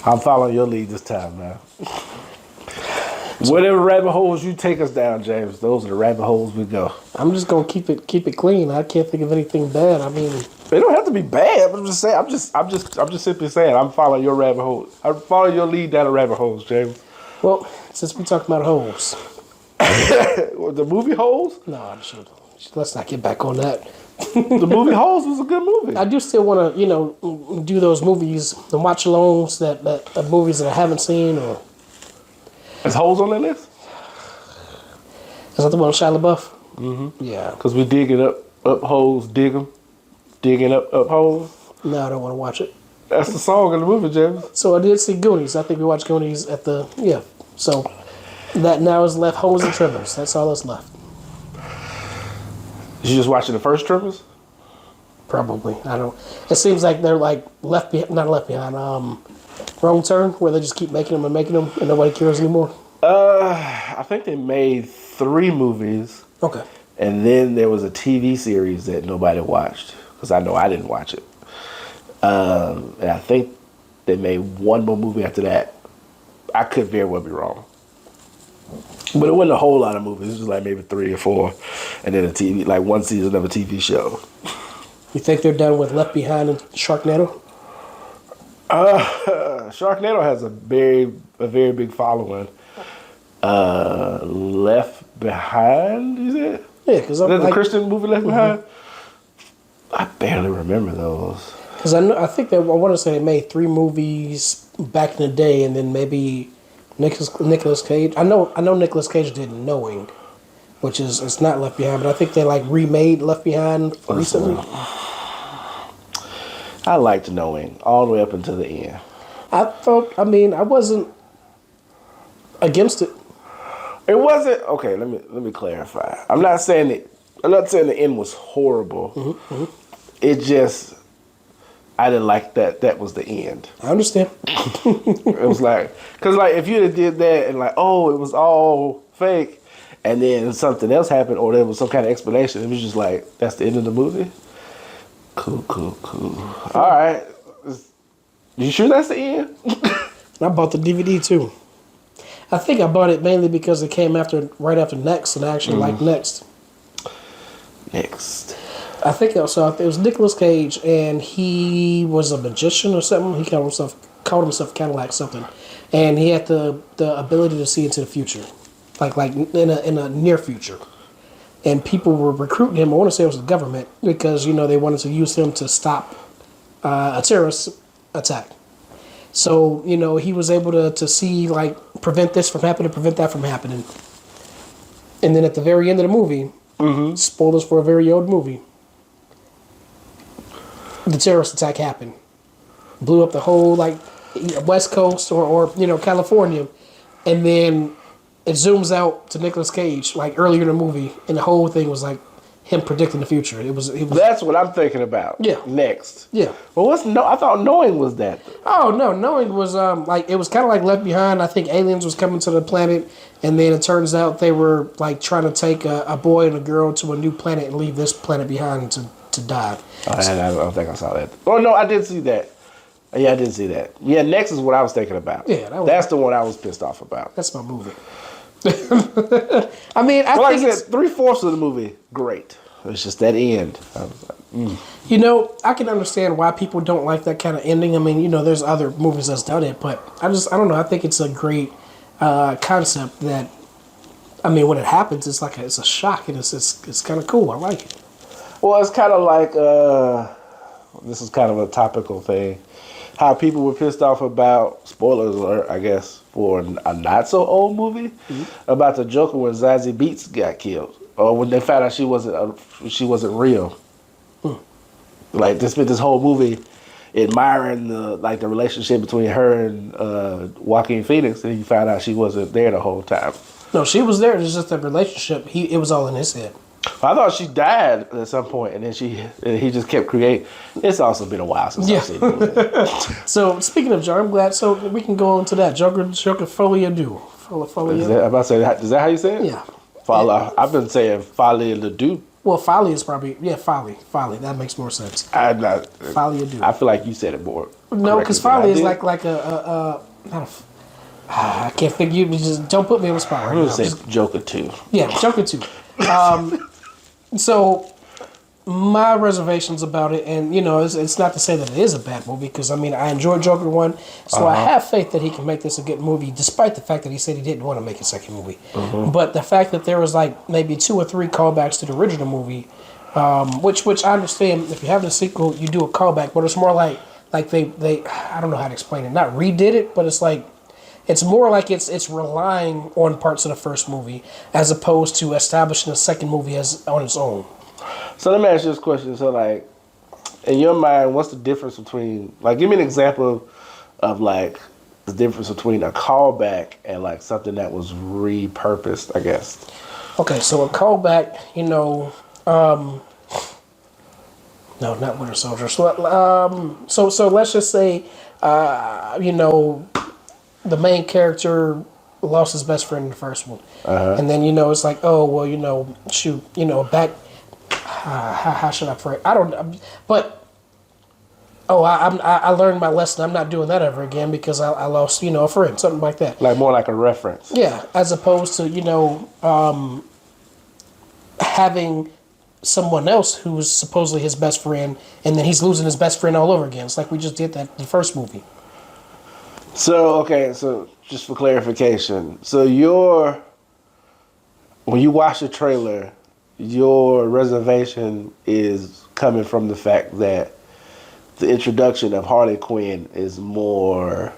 I'm following your lead this time, man. Whatever rabbit holes you take us down, James, those are the rabbit holes we go. I'm just gonna keep it clean. I can't think of anything bad. I mean, They don't have to be bad. I'm just saying. I'm just simply saying. I'm following your rabbit holes. I'm following your lead down the rabbit holes, James. well, since we talking about holes, The movie Holes. no, let's not get back on that. The movie Holes was a good movie. I do still want to, do those movies, the watch alongs that movies that I haven't seen, or Is Holes on that list? is that the one with Shia LaBeouf? Mm-hmm. Yeah. Because we digging up holes, digging up holes. No, I don't want to watch it. That's the song in the movie, James. So I did see Goonies. I think we watched Goonies at the So that now is left Holes and Trimmers. That's all that's left. You just watching the first Tremors? Probably. I don't. It seems like they're like not left behind. Wrong Turn, where they just keep making them, and nobody cares anymore. I think they made 3 movies. Okay. And then there was a TV series that nobody watched because I know I didn't watch it. And I think they made 1 more movie after that. I could very well be wrong. But it wasn't a whole lot of movies. It was just like maybe 3 or 4. And then like 1 season of a TV show. You think they're done with Left Behind and Sharknado? Sharknado has a very big following. Left Behind, you said? Yeah, because Is that the Christian movie Left Behind? I barely remember those. Because I think I want to say they made 3 movies back in the day, and then maybe Nicolas Cage. I know Nicolas Cage did Knowing, which is it's not Left Behind, but I think they like remade Left Behind recently. I liked Knowing all the way up until the end. I wasn't against it. It wasn't okay. Let me clarify. I'm not saying the end was horrible. Mm-hmm. It just I didn't like that was the end. I understand. It was like because like if you did that and like it was all fake, and then something else happened or there was some kind of explanation, it was just like that's the end of the movie. Cool. All right, you sure that's the end? I bought the DVD too. I think I bought it mainly because it came right after Next, and I actually liked Next. Next. I think it was Nicolas Cage, and he was a magician or something. He called himself Cadillac something, and he had the ability to see into the future, like in a near future. And people were recruiting him. I want to say it was the government because they wanted to use him to stop a terrorist attack. So he was able to see like prevent this from happening, prevent that from happening. And then at the very end of the movie, spoilers for a very old movie, the terrorist attack happened, blew up the whole like West Coast or California, and then it zooms out to Nicolas Cage like earlier in the movie, and the whole thing was like him predicting the future. It was. That's what I'm thinking about. Yeah. Next. Yeah. Well, I thought Knowing was that. Oh no, Knowing was like it was kind of like Left Behind. I think aliens was coming to the planet, and then it turns out they were like trying to take a boy and a girl to a new planet and leave this planet behind to die. I don't think I saw that. Oh no, I did see that. Yeah, I did see that. Yeah, Next is what I was thinking about. Yeah, that's the one I was pissed off about. That's my movie. I mean, I think said 3/4 of the movie, great. It's just that end. I was like, I can understand why people don't like that kind of ending. I mean, there's other movies that's done it, but I don't know. I think it's a great concept that, I mean, when it happens, it's like it's a shock, and it's kind of cool. I like it. Well, it's kind of like, this is kind of a topical thing, how people were pissed off about, spoilers alert, I guess, for a not-so-old movie, about the Joker when Zazie Beetz got killed. Or when they found out she wasn't real. Like, they spent this whole movie admiring the relationship between her and Joaquin Phoenix, and you found out she wasn't there the whole time. No, she was there. It's just a relationship. It was all in his head. I thought she died at some point, and then he just kept creating. It's also been a while since I've seen it. So speaking of Joker, I'm glad. So we can go into that Joker Folie à Deux. I'm about to say that. Is that how you say it? Yeah. I've been saying Folie à Deux. Well, Folly is probably Folly. That makes more sense. I'm not. Folie à Deux. I feel like you said it more. No, because finally it's like I can't figure. You just don't put me on the spot right I'm now. gonna say Joker 2. Yeah, Joker 2. So my reservations about it, and it's not to say that it is a bad movie, because I mean I enjoyed Joker 1, so I have faith that he can make this a good movie, despite the fact that he said he didn't want to make a second movie. But the fact that there was like maybe 2 or 3 callbacks to the original movie, which I understand, if you're having a sequel, you do a callback, but it's more like they I don't know how to explain it, not redid it, but it's more like it's relying on parts of the first movie as opposed to establishing the second movie as on its own. So let me ask you this question. So like, in your mind, what's the difference between, like, give me an example of like the difference between a callback and like something that was repurposed, I guess. Okay, so a callback, no, not Winter Soldier. So let's just say, the main character lost his best friend in the first one, and then it's like, oh well, shoot, back. How should I pray? I don't, but I learned my lesson. I'm not doing that ever again because I lost a friend, something like that. Like more like a reference. Yeah, as opposed to having someone else who's supposedly his best friend, and then he's losing his best friend all over again. It's like we just did that in the first movie. So just for clarification, when you watch the trailer, your reservation is coming from the fact that the introduction of Harley Quinn is more.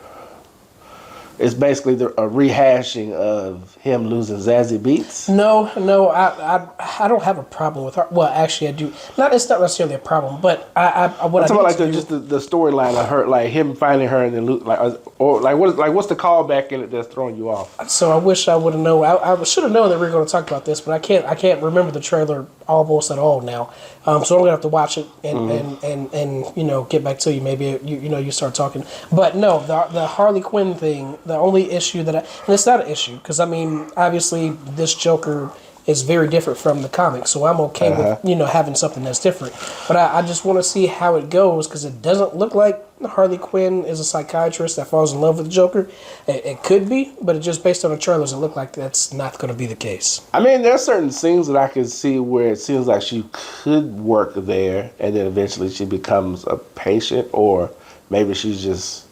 It's basically a rehashing of him losing Zazie Beetz. No, I don't have a problem with her. Well, actually, I do. It's not necessarily a problem, but I'm talking about just the storyline of her, like him finding her and then what's the callback in it that's throwing you off? So I wish I would have known. I should have known that we were going to talk about this, but I can't remember the trailer almost at all now. So I'm gonna have to watch it and get back to you. Maybe you start talking. But no, the Harley Quinn thing. The only issue and it's not an issue because I mean obviously this Joker is very different from the comic, so I'm okay with having something that's different. But I just want to see how it goes because it doesn't look like Harley Quinn is a psychiatrist that falls in love with the Joker. It could be, but it just based on the trailers, it looked like that's not going to be the case. I mean, there are certain scenes that I can see where it seems like she could work there, and then eventually she becomes a patient, or maybe she's just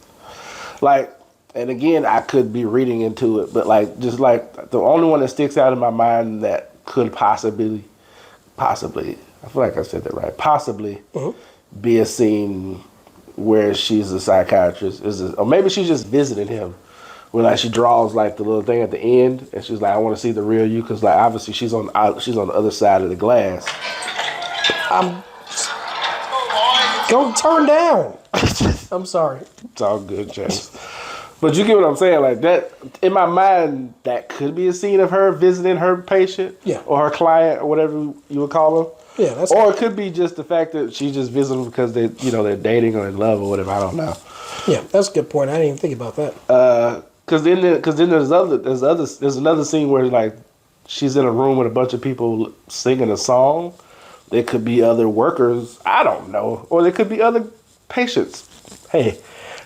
like. And again, I could be reading into it, but just the only one that sticks out in my mind that could possibly, I feel like I said that right, possibly be a scene where she's a psychiatrist, or maybe she's just visiting him, where she draws the little thing at the end, and she's like, I want to see the real you, because obviously she's on the other side of the glass. Go turn down. I'm sorry. It's all good, James. But you get what I'm saying, like that. In my mind, that could be a scene of her visiting her patient, or her client, or whatever you would call them. Yeah, that's. Or it could be just the fact that she's just visiting because they're dating or in love or whatever. I don't know. Yeah, that's a good point. I didn't even think about that. Because then there's another scene where she's in a room with a bunch of people singing a song. There could be other workers. I don't know, or there could be other patients. Hey.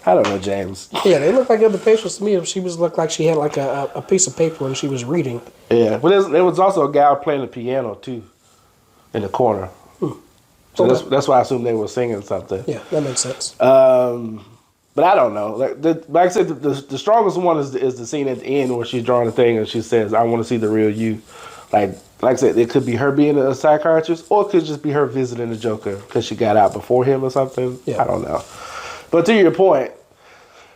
I don't know, James. Yeah, they look like other patients to me. She looked like she had a piece of paper and she was reading. Yeah, but there was also a guy playing the piano too, in the corner. So that's why I assumed they were singing something. Yeah, that makes sense. But I don't know. Like I said, the strongest one is the scene at the end where she's drawing the thing and she says, "I want to see the real you." Like I said, it could be her being a psychiatrist, or it could just be her visiting the Joker because she got out before him or something. Yeah. I don't know. But to your point,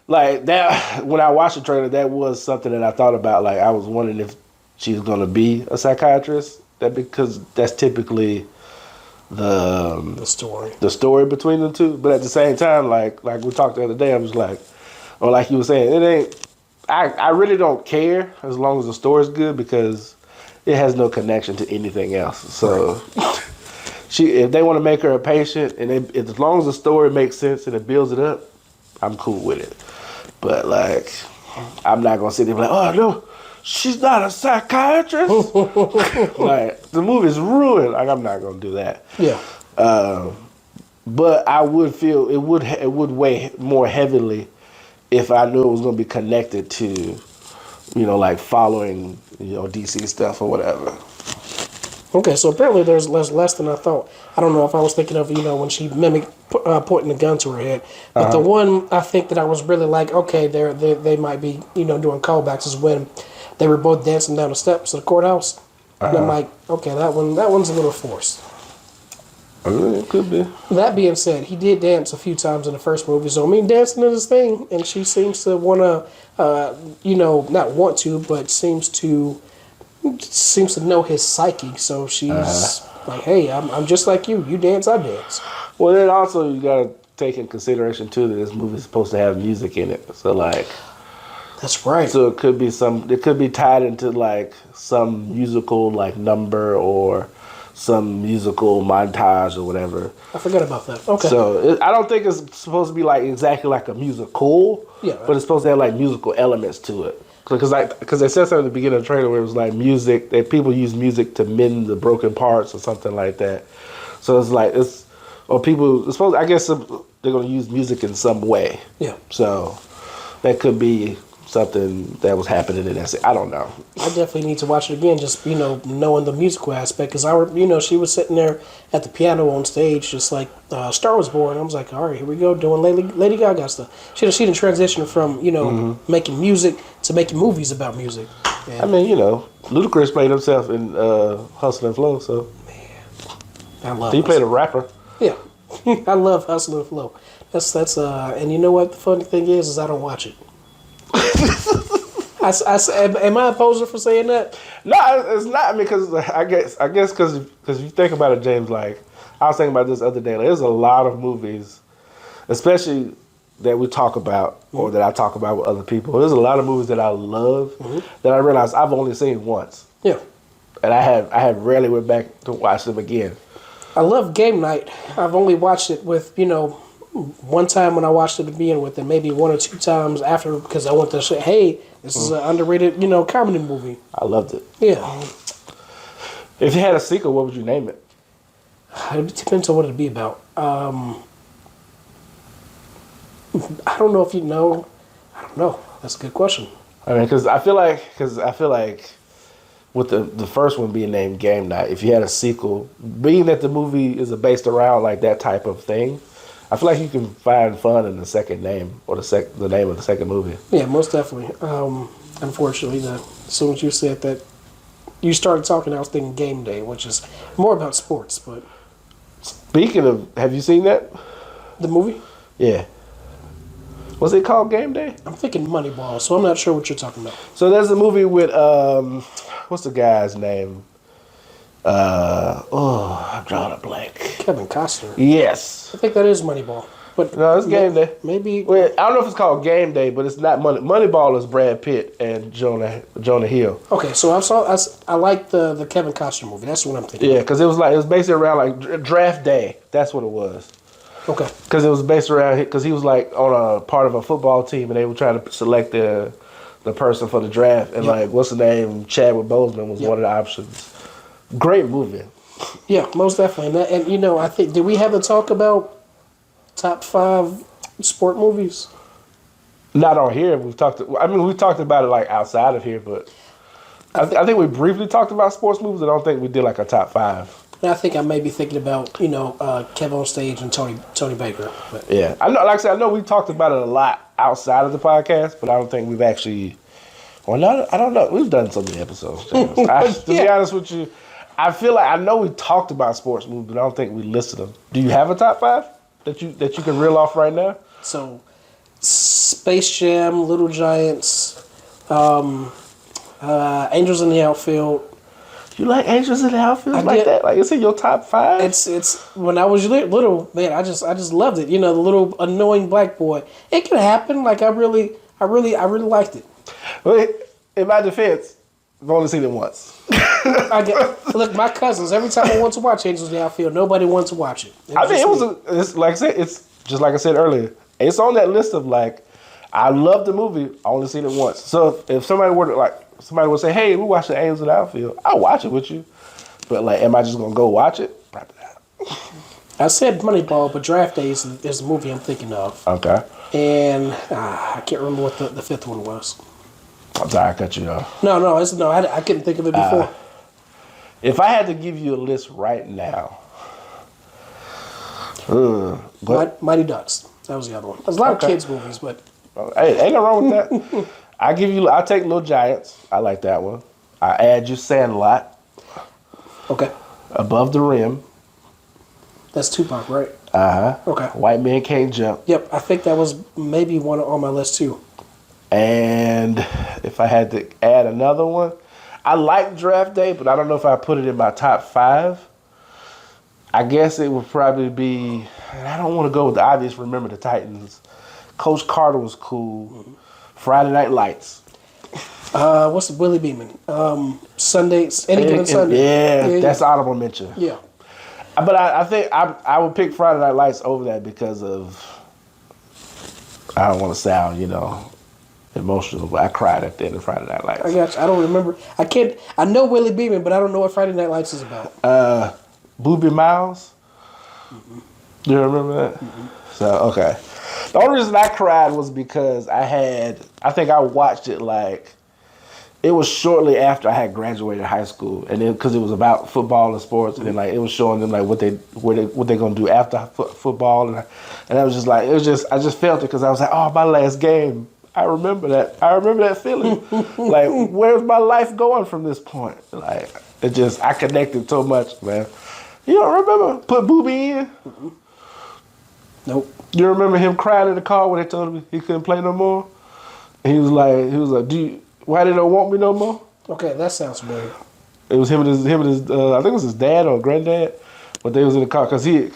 that when I watched the trailer, that was something that I thought about. I was wondering if she's gonna be a psychiatrist. Because that's typically the story between the two. But at the same time, like we talked the other day, I was like, or like you were saying, it ain't. I really don't care as long as the story's good because it has no connection to anything else. So. If they want to make her a patient, and as long as the story makes sense and it builds it up, I'm cool with it. But I'm not gonna sit there and be like, oh no, she's not a psychiatrist. The movie's ruined. I'm not gonna do that. Yeah. But I would feel it would weigh more heavily if I knew it was going to be connected to, like following, DC stuff or whatever. Okay, so apparently there's less than I thought. I don't know if I was thinking of, when she mimicked pointing the gun to her head. But the one I think that I was really like, okay, they might be, doing callbacks is when they were both dancing down the steps of the courthouse. And I'm like, okay, that one's a little forced. It could be. That being said, he did dance a few times in the first movie, so dancing is his thing, and she seems to want to, not want to, but seems to know his psyche. So she's like, "Hey, I'm just like you. You dance, I dance." Well, then also you gotta take in consideration too that this movie is supposed to have music in it, so like. That's right. So it could be tied into like some musical like number or some musical montage or whatever. I forgot about that. Okay. So I don't think it's supposed to be like exactly like a musical. Yeah. But it's supposed to have like musical elements to it. Because they said something at the beginning of the trailer where it was like music that people use music to mend the broken parts or something like that. So it's like it's supposed. I guess they're gonna use music in some way. Yeah. So that could be something that was happening in that. I don't know. I definitely need to watch it again, just knowing the musical aspect. Because she was sitting there at the piano on stage, just like Star Was Born. I was like, all right, here we go, doing Lady Gaga stuff. She didn't transition from making music to making movies about music. And, I mean, Ludacris played himself in Hustle and Flow, so I love. He played a rapper. Yeah, I love Hustle and Flow. That's and you know what the funny thing is I don't watch it. Am I a poser for saying that? No, it's not. I mean, because I guess because you think about it, James. Like I was thinking about this the other day. Like, there's a lot of movies, especially that we talk about or that I talk about with other people. There's a lot of movies that I love that I realize I've only seen once. Yeah, and I have rarely went back to watch them again. I love Game Night. I've only watched it with one time when I watched it to begin with, and maybe one or two times after because I went to say, hey, this is an underrated, comedy movie. I loved it. Yeah. If you had a sequel, what would you name it? It depends on what it'd be about. I don't know if you know. I don't know. That's a good question. I mean, because I feel like with the first one being named Game Night, if you had a sequel, being that the movie is based around like that type of thing, I feel like you can find fun in the second name or the name of the second movie. Yeah, most definitely. Unfortunately, as soon as you said that, you started talking, I was thinking Game Day, which is more about sports. But speaking of, have you seen that? The movie? Yeah. Was it called Game Day? I'm thinking Moneyball, so I'm not sure what you're talking about. So there's a movie with what's the guy's name? I'm drawing a blank. Kevin Costner. Yes. I think that is Moneyball. But no, it's Game Day. Maybe. Well, I don't know if it's called Game Day, but it's not Moneyball is Brad Pitt and Jonah Hill. Okay, so I like the Kevin Costner movie. That's what I'm thinking. Yeah, because it was basically around like draft day. That's what it was. Okay. Because it was based around because he was like on a part of a football team and they were trying to select the person for the draft and like what's the name, Chadwick Boseman was one of the options. Great movie. Yeah, most definitely. And I think, did we have to talk about top 5 sport movies? Not on here. We talked about it like outside of here, but I think we briefly talked about sports movies. I don't think we did like a top 5. I think I may be thinking about Kevin on Stage and Tony Baker. But. Yeah, I know. Like I said, I know we talked about it a lot outside of the podcast, but I don't think we've actually. Well, no, I don't know. We've done so many episodes. James. To be honest with you, I feel like I know we talked about sports movies, but I don't think we listed them. Do you have a top 5 that you can reel off right now? So, Space Jam, Little Giants, Angels in the Outfield. You like Angels in the Outfield that? Like it's in your top 5? It's when I was little, man. I just loved it. The little annoying black boy. It could happen. Like I really liked it. Well, in my defense, I've only seen it once. Look, my cousins. Every time I want to watch Angels in the Outfield, nobody wants to watch it. It's like I said. It's just like I said earlier. It's on that list of like, I love the movie. I only seen it once. So if somebody would say, "Hey, we watch the Angels in the Outfield," I'll watch it with you. But like, am I just gonna go watch it? Probably not. I said Moneyball, but Draft Day is the movie I'm thinking of. Okay. And I can't remember what the fifth one was. I'm sorry, I cut you off. No, I couldn't think of it before. If I had to give you a list right now, Mighty Ducks. That was the other one. There's a lot of kids movies, but hey, ain't no wrong with that. I'll take Little Giants. I like that one. I add you Sandlot. okay, Above the Rim. that's Tupac, right? Okay. White Man Can't Jump. Yep, I think that was maybe one on my list too. And if I had to add another one, I like Draft Day, but I don't know if I put it in my top 5. I guess it would probably be, and I don't want to go with the obvious, Remember the Titans. Coach Carter was cool. Friday Night Lights. What's Willie Beeman? Sundays, any given Sunday. Yeah, that's honorable mention. Yeah. But I think I would pick Friday Night Lights over that because of, I don't want to sound, emotional, but I cried at the end of Friday Night Lights. I got you. I don't remember. I know Willie Beeman, but I don't know what Friday Night Lights is about. Booby Miles. Mm-hmm. Do you remember that? Mm-hmm. So, okay. The only reason I cried was because I think I watched it it was shortly after I had graduated high school, and then because it was about football and sports, and then it was showing them what they gonna do after football, and I was just I just felt it because I was like, oh, my last game. I remember that feeling. Where's my life going from this point? I connected so much, man. You don't remember Put Booby in? Mm-hmm. Nope. You remember him crying in the car when they told him he couldn't play no more? And he was like, why they don't want me no more? Okay, that sounds familiar. It was him and his I think it was his dad or granddad, but they was in the car because he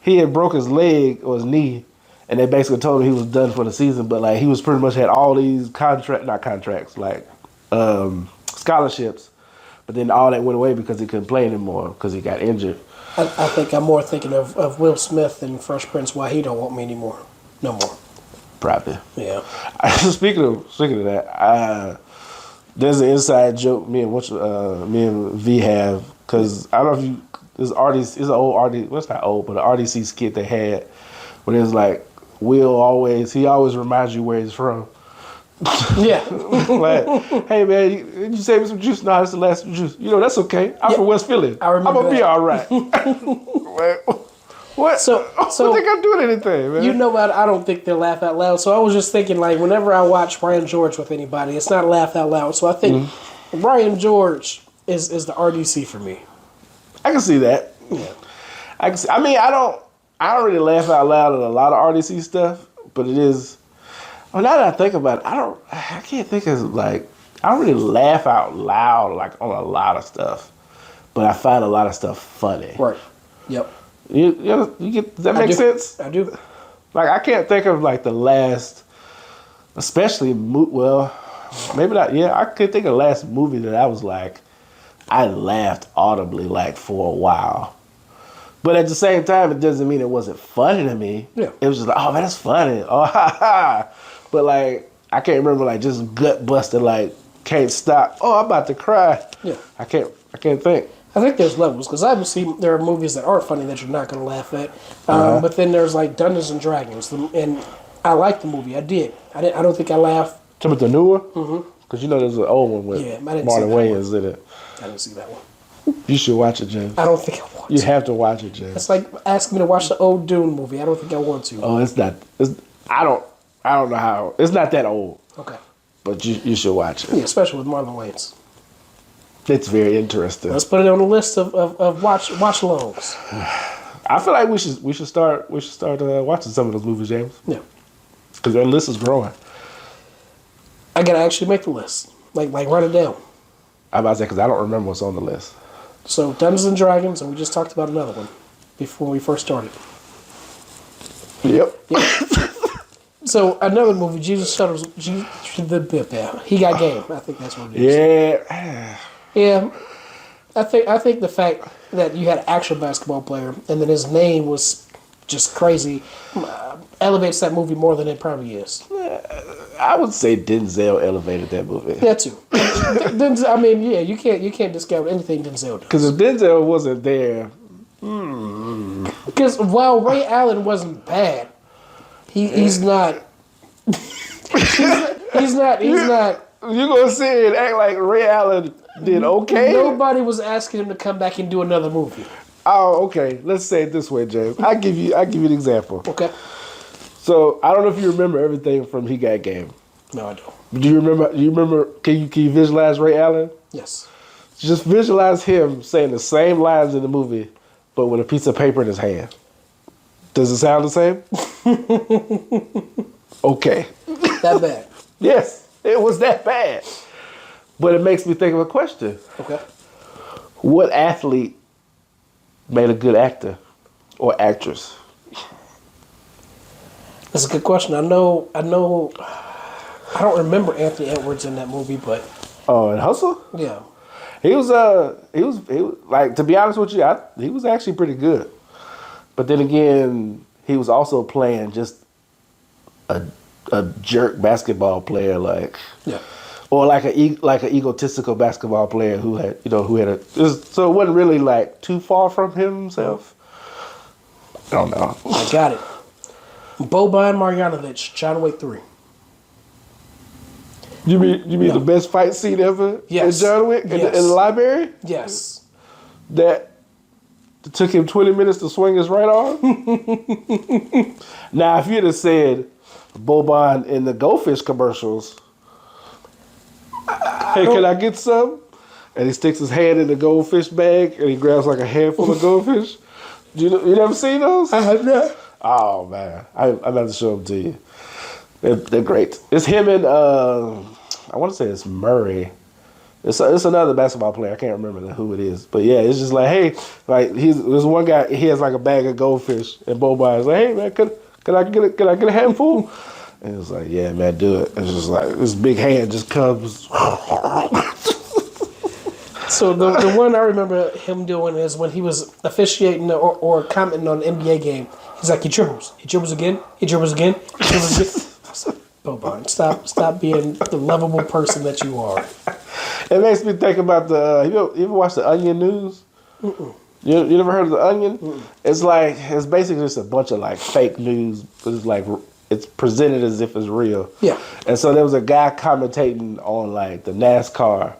had broke his leg or his knee, and they basically told him he was done for the season. But he was pretty much had all these scholarships, but then all that went away because he couldn't play anymore because he got injured. I think I'm more thinking of Will Smith and Fresh Prince. Why he don't want me anymore? No more. Probably. Yeah. Speaking of that, there's an inside joke me and V have because I don't know if you it's an old RD. Well, it's not old, but an RDC skit they had where it was he always reminds you where he's from. Yeah. Hey man, you save me some juice? No, that's the last juice. That's okay. I'm from West Philly. I remember I'm gonna be all right. What? So I don't think I'm doing anything, man. What? I don't think they'll laugh out loud. So I was just thinking, whenever I watch Brian George with anybody, it's not laugh out loud. So I think Brian George is the RDC for me. I can see that. Yeah. I don't really laugh out loud at a lot of RDC stuff, but it is. Well, now that I think about it, I can't think of I don't really laugh out loud on a lot of stuff, but I find a lot of stuff funny. Right. Yep. You get, does that make sense? I do. I can't think of the last, especially maybe not. Yeah, I could think of the last movie that I was I laughed audibly for a while. But at the same time, it doesn't mean it wasn't funny to me. Yeah. It was just oh man, that's funny. Oh ha ha. But I can't remember just gut busted can't stop. Oh, I'm about to cry. Yeah. I can't think. I think there's levels because obviously there are movies that aren't funny that you're not going to laugh at. But then there's Dungeons and Dragons, and I liked the movie. I did. I don't think I laughed. Talking about the new one? Mm-hmm. Because there's an old one with Marlon Wayans in it. I didn't see that one. You should watch it, James. I don't think I want to. You have to watch it, James. It's like asking me to watch the old Dune movie. I don't think I want to. Oh, it's not. I don't know how. It's not that old. Okay. But you should watch it. Yeah, especially with Marlon Wayans. It's very interesting. Let's put it on the list of watch alongs. I feel like we should start watching some of those movies, James. Yeah. Because their list is growing. I gotta actually make the list. Write it down. I'm about to say because I don't remember what's on the list. So Dungeons and Dragons, and we just talked about another one before we first started. Yep. So another movie, Jesus Shuttles. He Got Game. I think that's what it is. Yeah. Yeah. I think the fact that you had an actual basketball player and then his name was just crazy elevates that movie more than it probably is. I would say Denzel elevated that movie. That too. Denzel, I mean, yeah, you can't discount anything Denzel does. Because if Denzel wasn't there, Because while Ray Allen wasn't bad, he's not. He's not. You gonna sit and act like Ray Allen did okay? Nobody was asking him to come back and do another movie. Oh, okay. Let's say it this way, James. I give you an example. Okay. So I don't know if you remember everything from He Got Game. No, I don't. Do you remember? Can you visualize Ray Allen? Yes. Just visualize him saying the same lines in the movie, but with a piece of paper in his hand. Does it sound the same? Okay. That bad. Yes, it was that bad. But it makes me think of a question. Okay. What athlete made a good actor or actress? That's a good question. I know. I don't remember Anthony Edwards in that movie, but Oh, and Hustle? yeah. He was like, to be honest with you, he was actually pretty good. But then again, he was also playing just a jerk basketball player, Yeah. or like an egotistical basketball player who had so it wasn't really like too far from himself. I don't know. I got it. Boban Marjanovic, John Wick 3. You mean the best fight scene ever in John Wick in the library? Yes. That took him 20 minutes to swing his right arm? Now, if you'd have said Boban in the Goldfish commercials, hey, can I get some? And he sticks his hand in the goldfish bag and he grabs like a handful of goldfish. You never seen those? I have not. Oh, man. I'd have to show them to you. They're great. It's him and, I want to say it's Murray. It's another basketball player. I can't remember who it is. But yeah, it's just like, hey, like there's one guy, he has like a bag of goldfish, and Boban is like, hey man, can I get a handful? And it's like, yeah man, do it. It's just like this big hand just comes. So the one I remember him doing is when he was officiating or commenting on an NBA game. He's like, he dribbles again. I was like, Boban, stop being the lovable person that you are. It makes me think about you ever watch the Onion News? Mm-mm. You never heard of the Onion? Mm-mm. It's basically just a bunch of like fake news, but it's presented as if it's real. Yeah. And so there was a guy commentating on like the NASCAR.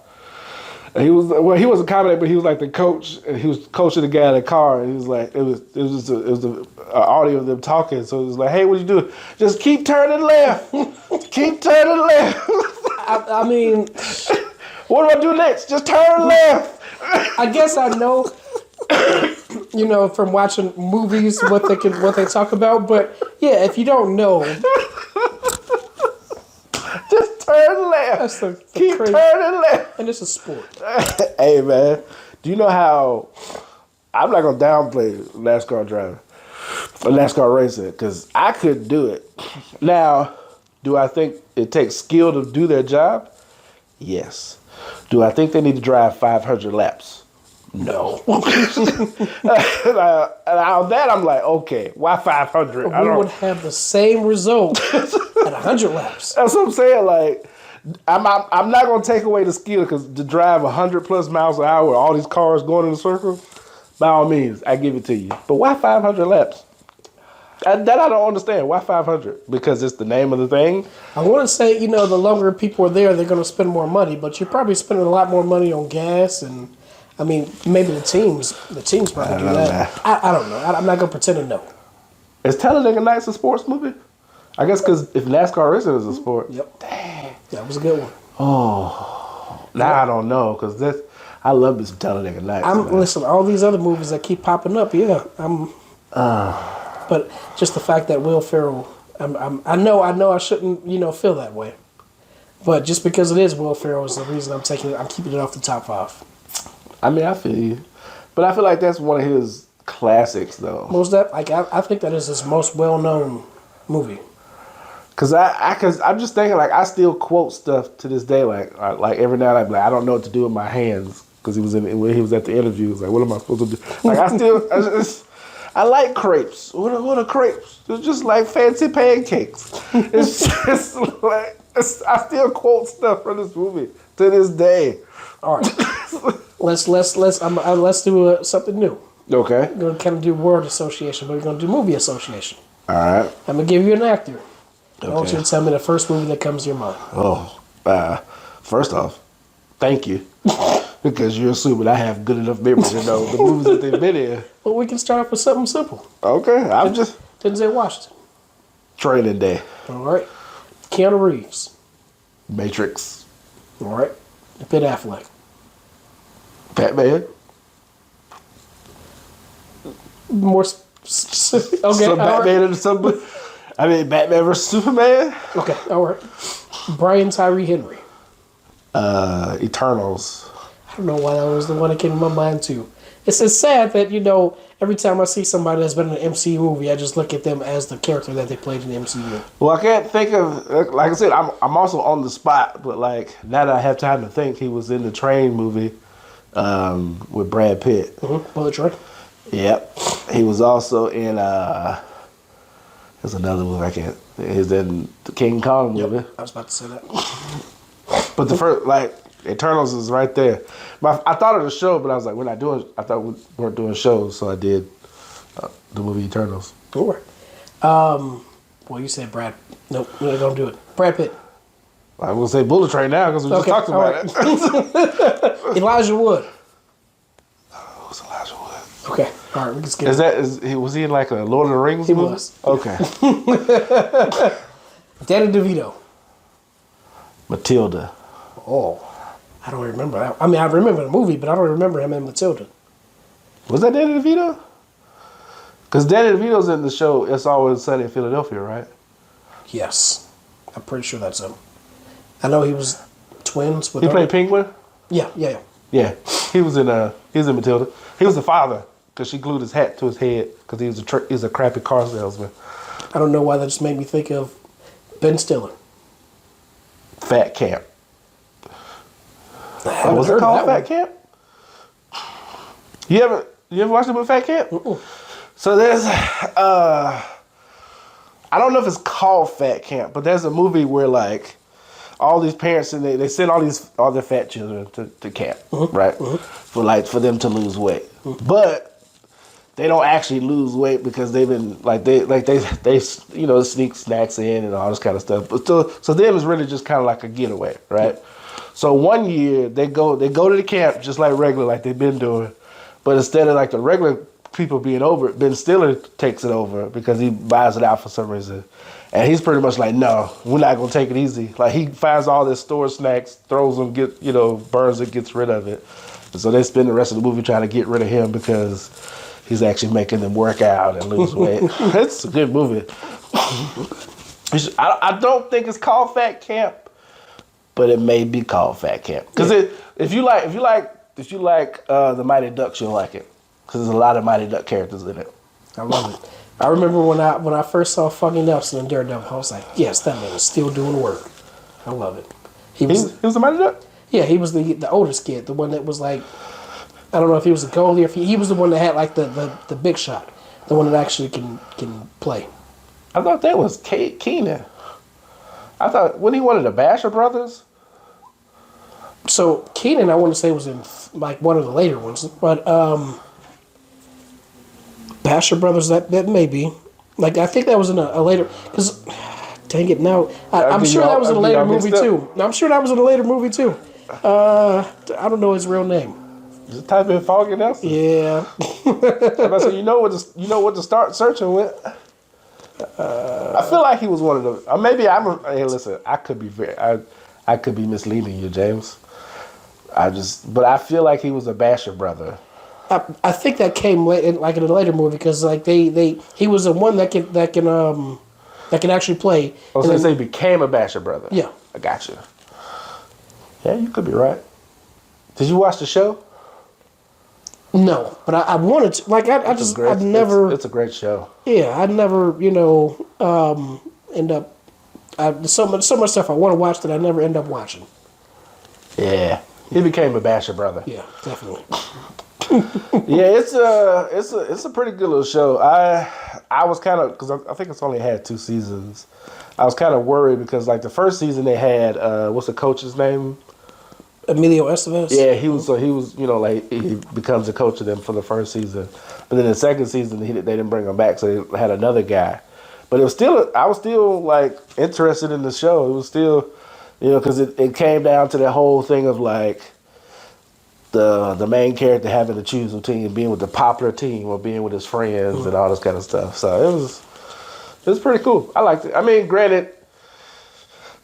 And he wasn't commentating, but he was like the coach, and he was coaching the guy in the car, and he was like, it was an audio of them talking, so it was like, hey, what you do? Just keep turning left. Keep turning left. I mean, what do I do next? Just turn left. I guess I know, from watching movies what they talk about, but yeah, if you don't know, just turn left. Keep turning left. And it's a sport. Hey man, do you know how? I'm not gonna downplay NASCAR driving or NASCAR racing because I couldn't do it. Now, do I think it takes skill to do their job? Yes. Do I think they need to drive 500 laps? No. Now that I'm like, okay, why 500? We would have the same result at 100 laps. That's what I'm saying. Like, I'm not gonna take away the skill because to drive 100 plus miles an hour with all these cars going in a circle, by all means, I give it to you. But why 500 laps? That I don't understand. Why 500? Because it's the name of the thing? I want to say, the longer people are there, they're going to spend more money, but you're probably spending a lot more money on gas and, maybe the teams probably do that. I don't know. I'm not going to pretend to know. Is Talladega Nights a sports movie? I guess because if NASCAR racing is a sport. Yep. Dang. That was a good one. Oh. Now I don't know because I love this Talladega Nights. Listen, all these other movies that keep popping up, yeah. But just the fact that Will Ferrell, I know I shouldn't, feel that way. But just because it is Will Ferrell is the reason I'm keeping it off the top 5. I feel you. But I feel like that's one of his classics, though. I think that is his most well-known movie. Cause I'm just thinking like I still quote stuff to this day like every now and then I'm like I don't know what to do with my hands because when he was at the interview he was like what am I supposed to do like I like crepes. What are crepes? It's just like fancy pancakes. It's just like I still quote stuff from this movie to this day. All right, let's do something new. Okay. We're going to kind of do word association, but we're going to do movie association. All right. I'm going to give you an actor. I want you Okay. to tell me the first movie that comes to your mind. Oh, first off, thank you. Because you're assuming I have good enough memory to know the movies that they've been in. Well, we can start off with something simple. Okay. I'm just Denzel Washington. Training Day. All right. Keanu Reeves. Matrix. All right. Ben Affleck. Batman. More specific. Okay. Some all Batman right. and some. I mean, Batman versus Superman. Okay. All right. Brian Tyree Henry. Eternals. I don't know why that was the one that came to my mind too. It's sad that, every time I see somebody that's been in an MCU movie, I just look at them as the character that they played in the MCU. Well, I can't think of, like I said, I'm also on the spot, but like now that I have time to think, he was in the Train movie with Brad Pitt. Mm-hmm. Bullet Train. Yep. He was also in, there's another movie I can't, he's in the King Kong movie. I was about to say that. But the first, like, Eternals is right there. I thought of the show, but I was like, I thought we weren't doing shows, so I did the movie Eternals. All right. Well, you said Brad. Nope, no, don't do it. Brad Pitt. I'm going to say Bullet Train now because we just talked about it. Elijah Wood. Who's Elijah Wood? Okay, all right, we can skip. Was he in like a Lord of the Rings movie? He was. Okay. Danny DeVito. Matilda. Oh, I don't remember that. I mean, I remember the movie, but I don't remember him in Matilda. Was that Danny DeVito? Because Danny DeVito's in the show It's Always Sunny in Philadelphia, right? Yes, I'm pretty sure that's him. I know he was twins with. He played Penguin? Yeah. Yeah. He was in Matilda. He was the father because she glued his hat to his head because he was a crappy car salesman. I don't know why that just made me think of Ben Stiller. Fat Camp. Was it called Fat Camp? You ever watched the movie Fat Camp? Mm-mm. So there's I don't know if it's called Fat Camp, but there's a movie where like all these parents and they send all their fat children to camp, right? For them to lose weight. But they don't actually lose weight because they've been they sneak snacks in and all this kind of stuff. But so them is really just kind of like a getaway, right? So one year they go to the camp just like regular, like they've been doing, but instead of like the regular people being over it, Ben Stiller takes it over because he buys it out for some reason. And he's pretty much like, no, we're not gonna take it easy. Like he finds all this store snacks, throws them, burns it, gets rid of it. And so they spend the rest of the movie trying to get rid of him because he's actually making them work out and lose weight. It's a good movie. I don't think it's called Fat Camp, but it may be called Fat Camp. Because if you like the Mighty Ducks, you'll like it. Because there's a lot of Mighty Duck characters in it. I love it. I remember when I first saw Foggy Nelson in Daredevil, I was like, yes, that man is still doing work. I love it. He was the Mighty Duck? Yeah, he was the oldest kid, the one that was like, I don't know if he was a goalie or if he was the one that had like the big shot, the one that actually can play. I thought that was Keenan. I thought, when he one of the Basher brothers? So Keenan, I want to say, was in like one of the later ones, but Basher Brothers, that may be. Like, I think that was in a later, because, dang it, now, I'm sure that was in a later movie too. I'm sure that was in a later movie too. I don't know his real name. Just type in Foggy Nelson. Yeah. So you know what to start searching with. I feel like he was one of the. Hey, listen. I could be misleading you, James. But I feel like he was a Basher brother. I think that came late, in a later movie, because like he was the one that can actually play. Oh, so they became a Basher brother. Yeah, I got you. Yeah, you could be right. Did you watch the show? No, but I wanted to. Like I'd never. It's a great show. Yeah, I'd never end up. There's so much stuff I want to watch that I never end up watching. Yeah, he became a Basher brother. Yeah, definitely. Yeah, it's a pretty good little show. I was kind of, because I think it's only had 2 seasons. I was kind of worried because like the first season they had what's the coach's name? Emilio Estevez. Yeah, he was. So he was. You know, like he becomes a coach of them for the first season, but then the second season they didn't bring him back, so they had another guy. But it was still. I was still like interested in the show. It was still, you know, because it came down to that whole thing of like the main character having to choose between being with the popular team or being with his friends and all this kind of stuff. So it was pretty cool. I liked it. I mean, granted,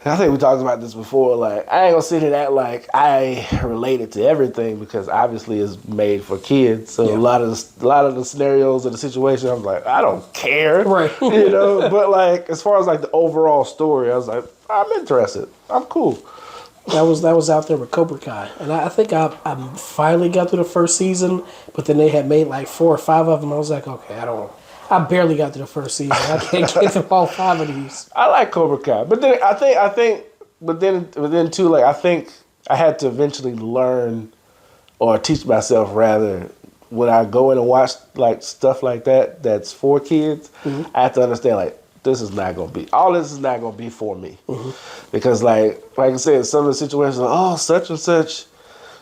I think we talked about this before. Like, I ain't gonna sit here and act like I related to everything because obviously it's made for kids. So a lot of the scenarios and the situation, I'm like, I don't care, Right? You know. But like, as far as like the overall story, I was like, I'm interested. I'm cool. That was out there with Cobra Kai, and I think I finally got through the first season, but then they had made like 4 or 5 of them. I was like, okay, I barely got through the first season. I can't get through all 5 of these. I like Cobra Kai, but then I think, but then too, like I think I had to eventually learn or teach myself rather when I go in and watch like stuff like that's for kids. I have to understand like this is not gonna be for me because like I said, some of the situations are, oh, such and such,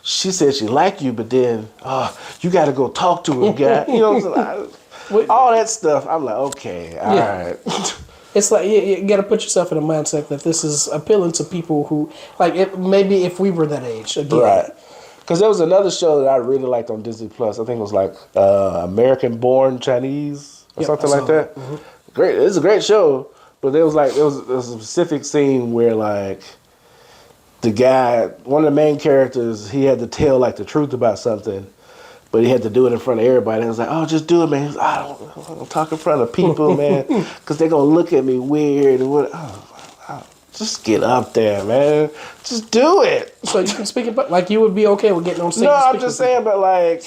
she said she liked you, but then you got to go talk to her, guy. You know what I'm saying? All that stuff. I'm like, okay, all right. It's like you got to put yourself in a mindset that this is appealing to people who like maybe if we were that age again. Right. Because there was another show that I really liked on Disney Plus. I think it was like American Born Chinese or something like that. Great. It's a great show, but there was a specific scene where like the guy, one of the main characters, he had to tell like the truth about something, but he had to do it in front of everybody. And it was like, oh, just do it, man. I don't talk in front of people, man, because they're gonna look at me weird and what. Just get up there, man. Just do it. So you can speak about like you would be okay with getting on stage. No, I'm just saying, but like,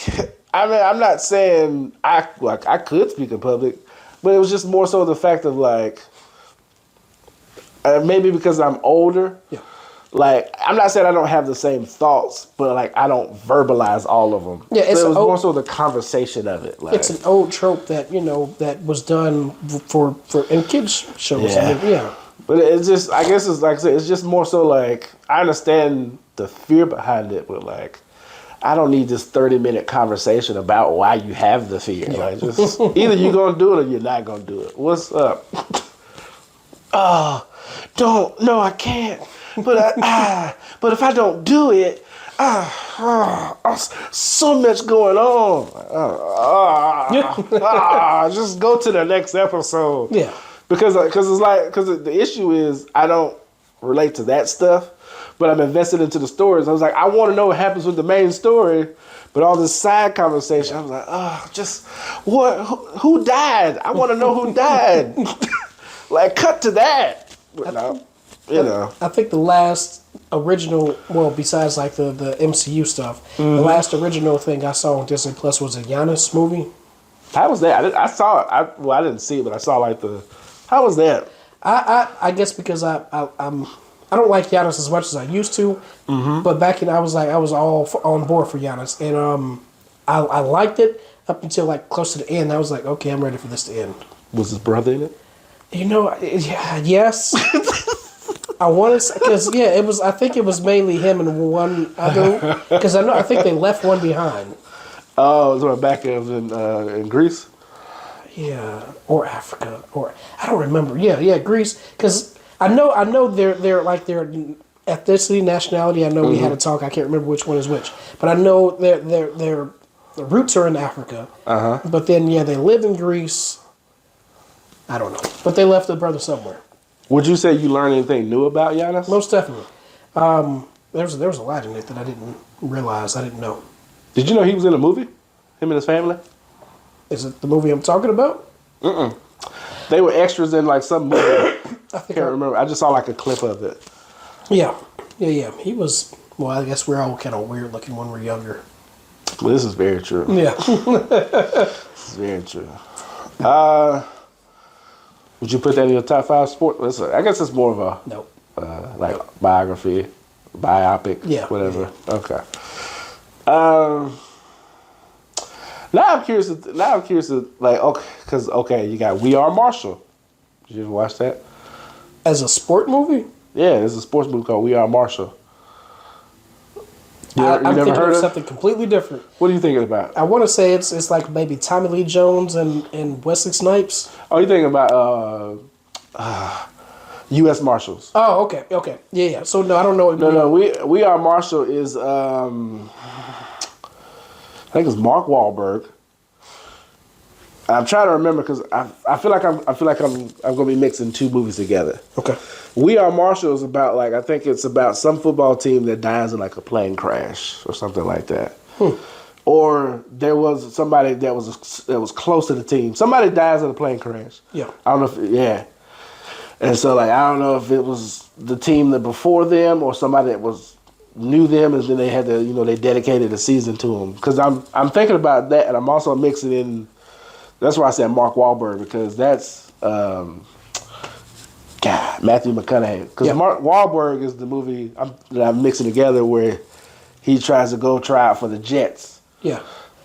I mean, I'm not saying I could speak in public, but it was just more so the fact of like, maybe because I'm older. Yeah. Like, I'm not saying I don't have the same thoughts, but like I don't verbalize all of them. Yeah, so it was more so the conversation of it. Like, it's an old trope that that was done for in kids shows. Yeah. I mean, yeah. But it's just, I guess it's like I said, it's just more so like, I understand the fear behind it, but like, I don't need this 30-minute conversation about why you have the fear. Yeah. Like, just either you're going to do it or you're not going to do it. What's up? No, I can't. But but if I don't do it, so much going on. Just go to the next episode. Yeah. Because the issue is I don't relate to that stuff, but I'm invested into the stories. I was like, I want to know what happens with the main story, but all this side conversation, I was like, just what? Who died? I want to know who died. Like, cut to that. But no, know. I think the last original, well, besides like the MCU stuff, the last original thing I saw on Disney Plus was a Giannis movie. How was that? I saw it. I didn't see it, but I saw like the. How was that? I guess because I don't like Giannis as much as I used to, but back in I was all on board for Giannis, and I liked it up until like close to the end. I was like, okay, I'm ready for this to end. Was his brother in it? Yes. I want to because it was. I think it was mainly him and one other because I think they left one behind. Oh, it was back in Greece. Yeah, or Africa, or I don't remember. Yeah, Greece. Because I know they're like their ethnicity, nationality. I know we had a talk. I can't remember which one is which, but I know their roots are in Africa. But then they live in Greece. I don't know, but they left the brother somewhere. Would you say you learned anything new about Giannis? Most definitely. There was a lot in it that I didn't realize. I didn't know. Did you know he was in a movie? Him and his family? Is it the movie I'm talking about? They were extras in like some movie. I can't remember. I just saw like a clip of it. Yeah. He was. Well, I guess we're all kind of weird looking when we're younger. Well, this is very true. Yeah. This is very true. Would you put that in your top 5 sports? I guess it's more of a like biography, biopic, whatever. Yeah. Okay. Now I'm curious. Like, okay, because you got We Are Marshall. Did you ever watch that? As a sport movie? Yeah, there's a sports movie called We Are Marshall. You I'm never thinking heard of of? something completely different. What are you thinking about? I want to say it's like maybe Tommy Lee Jones and Wesley Snipes. Oh, you thinking about U.S. Marshals? Oh, okay, yeah. So no, I don't know. No. We Are Marshall is I think it's Mark Wahlberg. I'm trying to remember because I feel like I'm gonna be mixing two movies together. Okay. We Are Marshall is about I think it's about some football team that dies in like a plane crash or something like that. Or there was somebody that was close to the team. Somebody dies in a plane crash. Yeah. I don't know if and so I don't know if it was the team that before them or somebody that knew them and then they had to they dedicated a season to them. Because I'm thinking about that and I'm also mixing in. That's why I said Mark Wahlberg because that's Matthew McConaughey. Because Mark Wahlberg is the movie that I'm mixing together where he tries to go try out for the Jets. Yeah.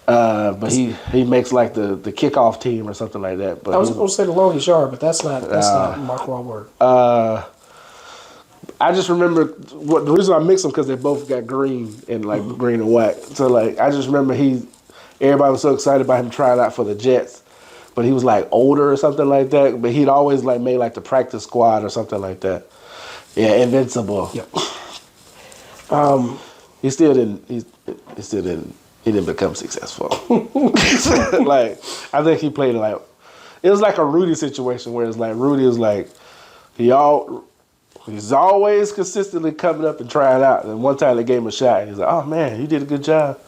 But he makes like the kickoff team or something like that. But I was going to say the longest yard, but that's not Mark Wahlberg. I just remember the reason I mix them because they both got green and green and white. So I just remember everybody was so excited about him trying out for the Jets, but he was older or something like that. But he'd always made the practice squad or something like that. Yeah, Invincible. Yep. He still didn't. He didn't become successful. I think he played it was like a Rudy situation where it's Rudy is he's always consistently coming up and trying out. And one time they gave him a shot. He's like, "Oh man, you did a good job."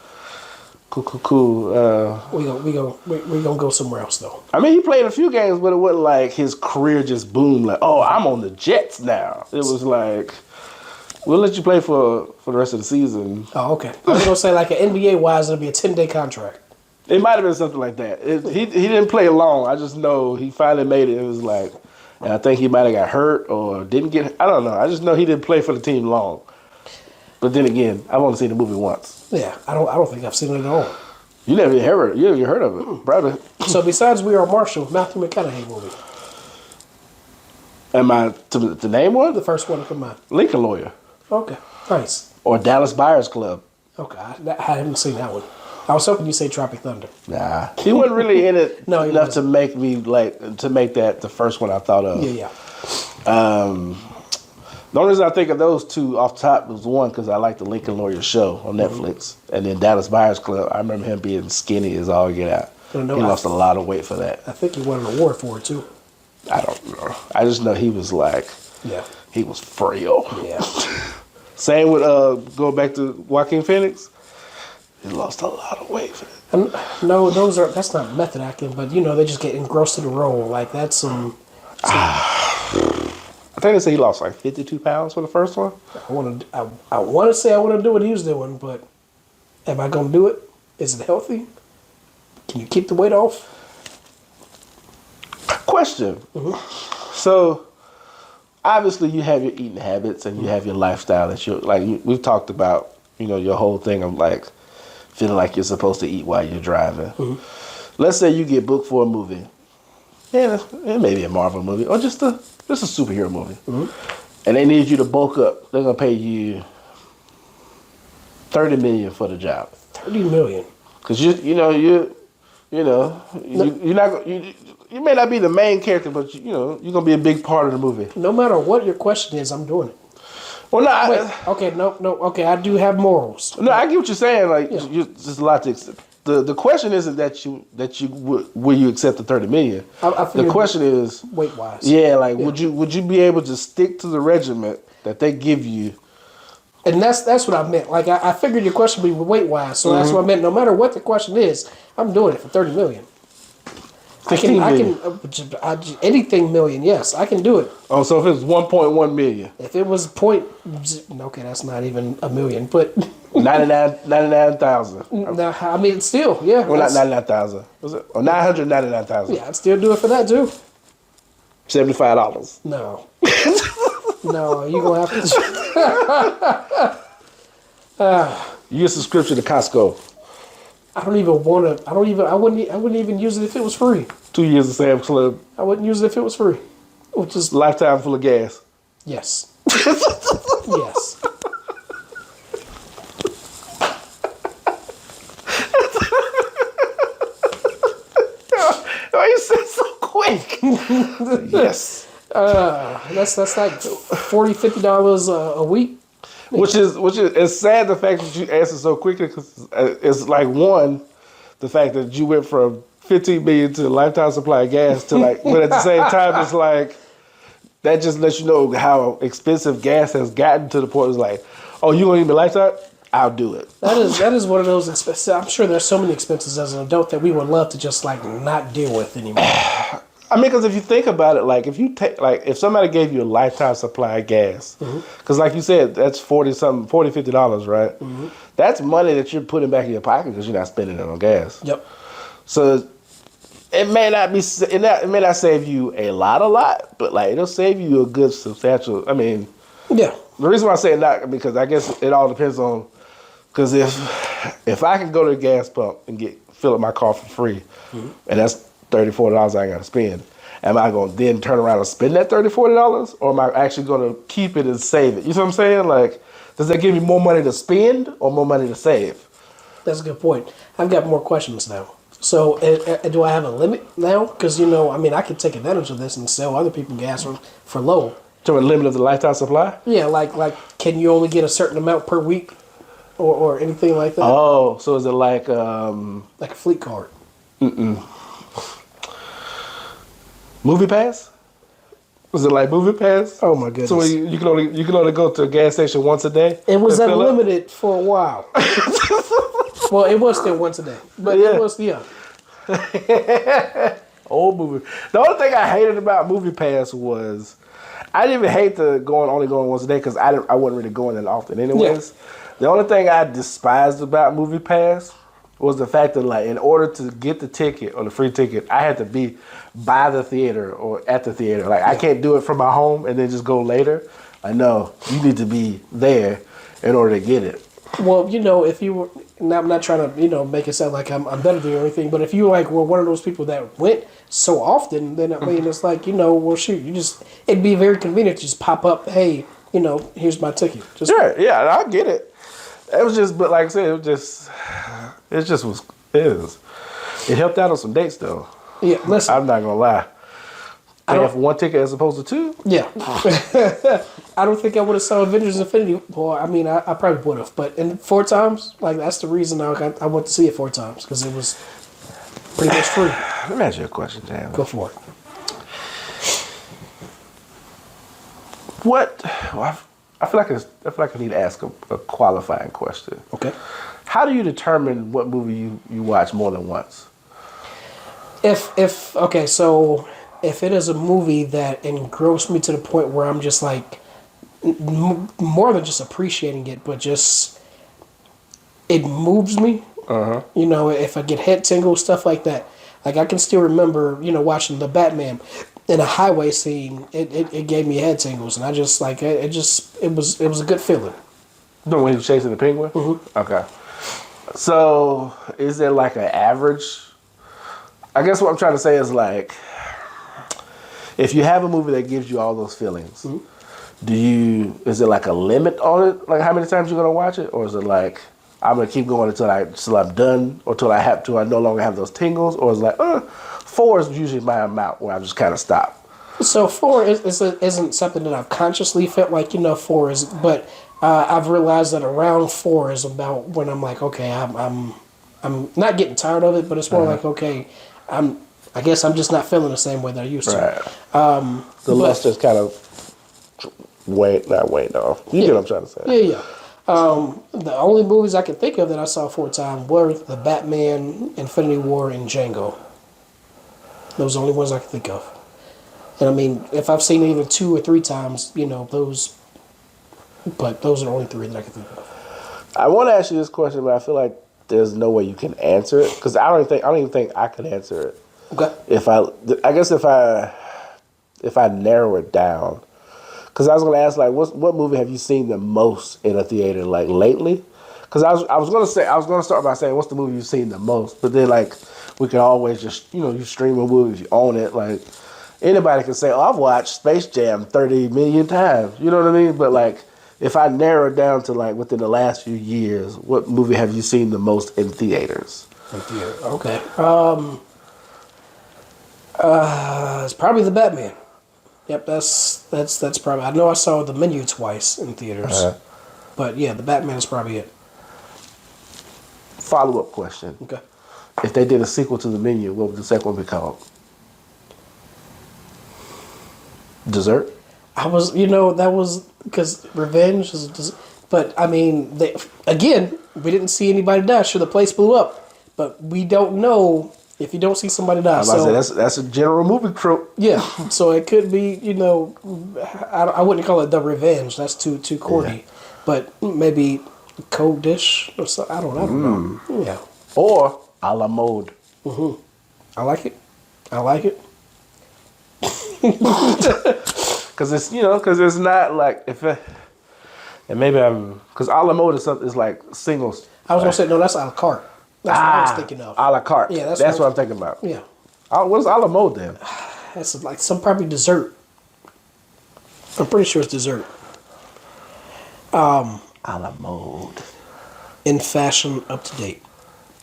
Cool. We gonna go somewhere else though. I mean, he played a few games, but it wasn't his career just boomed. I'm on the Jets now. It was we'll let you play for the rest of the season. Oh, okay. I was gonna say an NBA wise, it'll be a 10-day contract. It might have been something like that. He didn't play long. I just know he finally made it. It was and I think he might have got hurt or didn't get. I don't know. I just know he didn't play for the team long. But then again, I've only seen the movie once. Yeah, I don't think I've seen it at all. You never heard of it, brother. So besides We Are Marshall, Matthew McConaughey movie. Am I to name one? The first one to come out. Lincoln Lawyer. Okay, nice. Or Dallas Buyers Club. Okay, I haven't seen that one. I was hoping you say Tropic Thunder. Nah, he wasn't really in it No, enough to make me to make that the first one I thought of. Yeah. The only reason I think of those two off top was one because I like the Lincoln Lawyer show on Netflix, and then Dallas Buyers Club. I remember him being skinny as all get out. He lost a lot of weight for that. I think he won an award for it too. I don't know. I just know he was he was frail. Yeah. Same with going back to Joaquin Phoenix. He lost a lot of weight for that. No, that's not method acting, but they just get engrossed in the role. That's some. I think they say he lost 52 pounds for the first one. I want to say I want to do what he was doing, but am I going to do it? Is it healthy? Can you keep the weight off? Question. Mm-hmm. So, obviously, you have your eating habits and you have your lifestyle that we've talked about. Your whole thing of feeling like you're supposed to eat while you're driving. Mm-hmm. Let's say you get booked for a movie. Yeah, it may be a Marvel movie or just a superhero movie. Mm-hmm. And they need you to bulk up. They're gonna pay you $30 million for the job. $30 million. Because you're not you may not be the main character, but you're gonna be a big part of the movie. No matter what your question is, I'm doing it. Well, no. Wait, okay, no. Okay, I do have morals. No, I get what you're saying. There's a lot to accept. The question isn't will you accept the $30 million? The question is weight wise. Yeah, would you be able to stick to the regiment that they give you? And that's what I meant. I figured your question would be weight wise, so that's what I meant. No matter what the question is, I'm doing it for $30 million. I can anything million. Yes, I can do it. Oh, so if it was 1.1 million. If it was okay, that's not even a million, but 99,000. No, I mean still, yeah. Well, not 99,000. Was it? Or 999,000. Yeah, I'd still do it for that too. $75. No, no, you gonna have to. You get a subscription to Costco. I wouldn't even use it if it was free. 2 years of Sam's Club. I wouldn't use it if it was free. Which is lifetime full of gas. Yes. Yes. Yes. That's like $40-$50 a week. Which is it's sad the fact that you answered so quickly because it's like one, the fact that you went from 15 million to a lifetime supply of gas to like, but at the same time it's like that just lets you know how expensive gas has gotten to the point. It's like, oh, you gonna give me a lifetime? I'll do it. That is one of those expenses. I'm sure there's so many expenses as an adult that we would love to just like not deal with anymore. I mean, because if you think about it, like if you take, like if somebody gave you a lifetime supply of gas, because like you said, that's $40-$50, right? That's money that you're putting back in your pocket because you're not spending it on gas. Yep. So it may not be, it may not save you a lot, but like it'll save you a good substantial. I mean, yeah. The reason why I say not because I guess it all depends on, because if I can go to the gas pump and fill up my car for free, and that's $30-$40 I got to spend. Am I going to then turn around and spend that $30-$40, or am I actually going to keep it and save it? You know what I'm saying? Like, does that give me more money to spend or more money to save? That's a good point. I've got more questions now. So, do I have a limit now? Because I mean, I could take advantage of this and sell other people gas for low. To a limit of the lifetime supply? Yeah, like can you only get a certain amount per week, or anything like that? Oh, so is it like like a fleet card? Movie Pass? Was it like Movie Pass? Oh my goodness! So you can only go to a gas station once a day. It was unlimited for a while. Well, it was still once a day, but it was Old movie. The only thing I hated about Movie Pass was I didn't even hate only going once a day because I wasn't really going that often anyways. Yeah. The only thing I despised about Movie Pass was the fact that, like, in order to get the ticket or the free ticket, I had to be by the theater or at the theater. Like, I can't do it from my home and then just go later. I know you need to be there in order to get it. Well, if you were, and I'm not trying to, make it sound like I'm better than you or anything, but if you were one of those people that went so often, then I mean, it's like, well, shoot, it'd be very convenient to just pop up, hey, here's my ticket. Sure, yeah, I get it. It was just, but like I said, it helped out on some dates though. Yeah, listen. I'm not gonna lie. I have one ticket as opposed to two. Yeah. I don't think I would have saw Avengers Infinity War. I mean, I probably would have, but 4 times, like that's the reason I went to see it 4 times because it was pretty much free. Let me ask you a question, Dan. Go for it. I feel like I need to ask a qualifying question. Okay. How do you determine what movie you watch more than once? If it is a movie that engrossed me to the point where I'm just like more than just appreciating it, but just it moves me. If I get head tingles, stuff like that. Like I can still remember, watching the Batman in a highway scene. It gave me head tingles, and I just like it was a good feeling. No, when he was chasing the penguin. Mm-hmm. Okay. So is there like an average? I guess what I'm trying to say is like, if you have a movie that gives you all those feelings, is it like a limit on it? Like how many times you're gonna watch it, or is it like I'm gonna keep going until I'm done, or till I no longer have those tingles, or is it like 4 is usually my amount where I just kind of stop. So 4 isn't something that I've consciously felt like 4 is, but I've realized that around 4 is about when I'm like, okay, I'm not getting tired of it, but it's more like, okay, I guess I'm just not feeling the same way that I used to. Right. The luster's kind of not waned off. You get what I'm trying to say. Yeah. The only movies I can think of that I saw 4 times were the Batman, Infinity War, and Django. Those are the only ones I can think of. And I mean, if I've seen it even 2 or 3 times, those are the only 3 that I can think of. I want to ask you this question, but I feel like there's no way you can answer it because I don't even think I could answer it. Okay. If I narrow it down, because I was going to ask like, what movie have you seen the most in a theater like lately? Because I was going to start by saying what's the movie you've seen the most, but then like we can always just you stream a movie if you own it. Like anybody can say, oh, I've watched Space Jam 30 million times. You know what I mean? But like if I narrow it down to like within the last few years, what movie have you seen the most in theaters? In theater, okay. It's probably the Batman. Yep, that's probably. I know I saw the Menu twice in theaters, but yeah, the Batman is probably it. Follow-up question. Okay. If they did a sequel to The Menu, what would the second one be called? Dessert? I was, that was because revenge is, but I mean, we didn't see anybody die. Sure, the place blew up, but we don't know if you don't see somebody die. That's a general movie trope. Yeah, so it could be, I wouldn't call it the revenge. That's too corny, but maybe cold dish or something. I don't know. Yeah, Or a la mode. I like it. I like it. Because it's not like and maybe because a la mode is like singles. I was gonna say no. That's a la carte. That's what I was thinking of. A la carte. Yeah, that's what I'm thinking about. Yeah, What's a la mode then? that's like some probably dessert. I'm pretty sure it's dessert. A la mode. In fashion, up to date.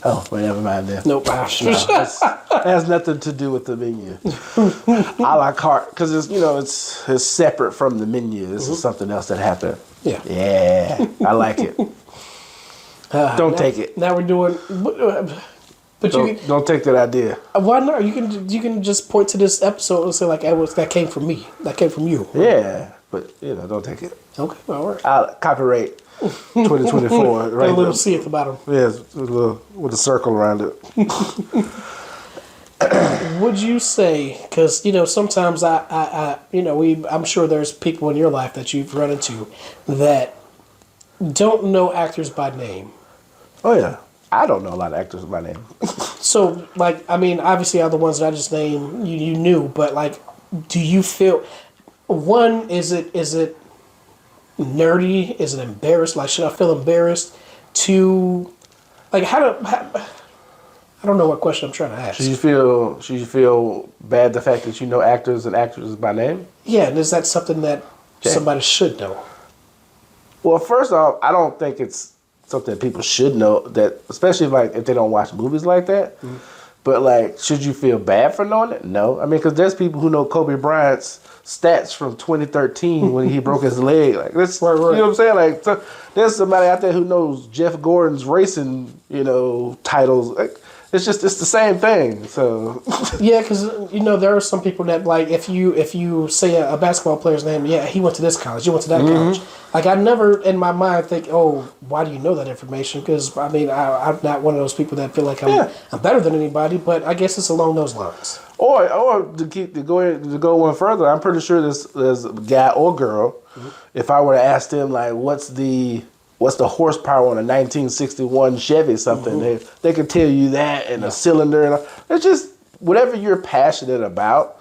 Oh, well, never mind then. Nope. No, it has nothing to do with the menu. A la carte, because it's separate from the menu. This is something else that happened. Yeah. Yeah, I like it. Don't take it. Now we're doing. But Don't take that idea. Why not? You can just point to this episode and say like, that came from me. That came from you. Yeah, but don't take it. Okay, all right. Copyright 2024. Got Right. a little see at the bottom. Yeah, with a circle around it. Would you say? Because sometimes I'm sure there's people in your life that you've run into that don't know actors by name. Oh yeah, I don't know a lot of actors by name. So, obviously, all the ones that I just named, you knew, but do you feel? One, is it nerdy? Is it embarrassed? Like, should I feel embarrassed? Two, I don't know what question I'm trying to ask. Should you feel bad the fact that you know actors and actresses by name? Yeah, and is that something that somebody should know? Well, first off, I don't think it's something that people should know, that especially if they don't watch movies like that. Mm-hmm. But should you feel bad for knowing it? No. I mean, because there's people who know Kobe Bryant's stats from 2013 when he broke his leg. That's right. You know what I'm saying? There's somebody out there who knows Jeff Gordon's racing, titles. It's the same thing. So yeah, because there are some people that if you say a basketball player's name, yeah, he went to this college, you went to that college. I never in my mind think, oh, why do you know that information? Because I'm not one of those people that feel like I'm better than anybody. But I guess it's along those lines. Or to go one further, I'm pretty sure there's a guy or girl. Mm-hmm. If I were to ask them what's the horsepower on a 1961 Chevy something, they could tell you that, and a cylinder. And it's just whatever you're passionate about.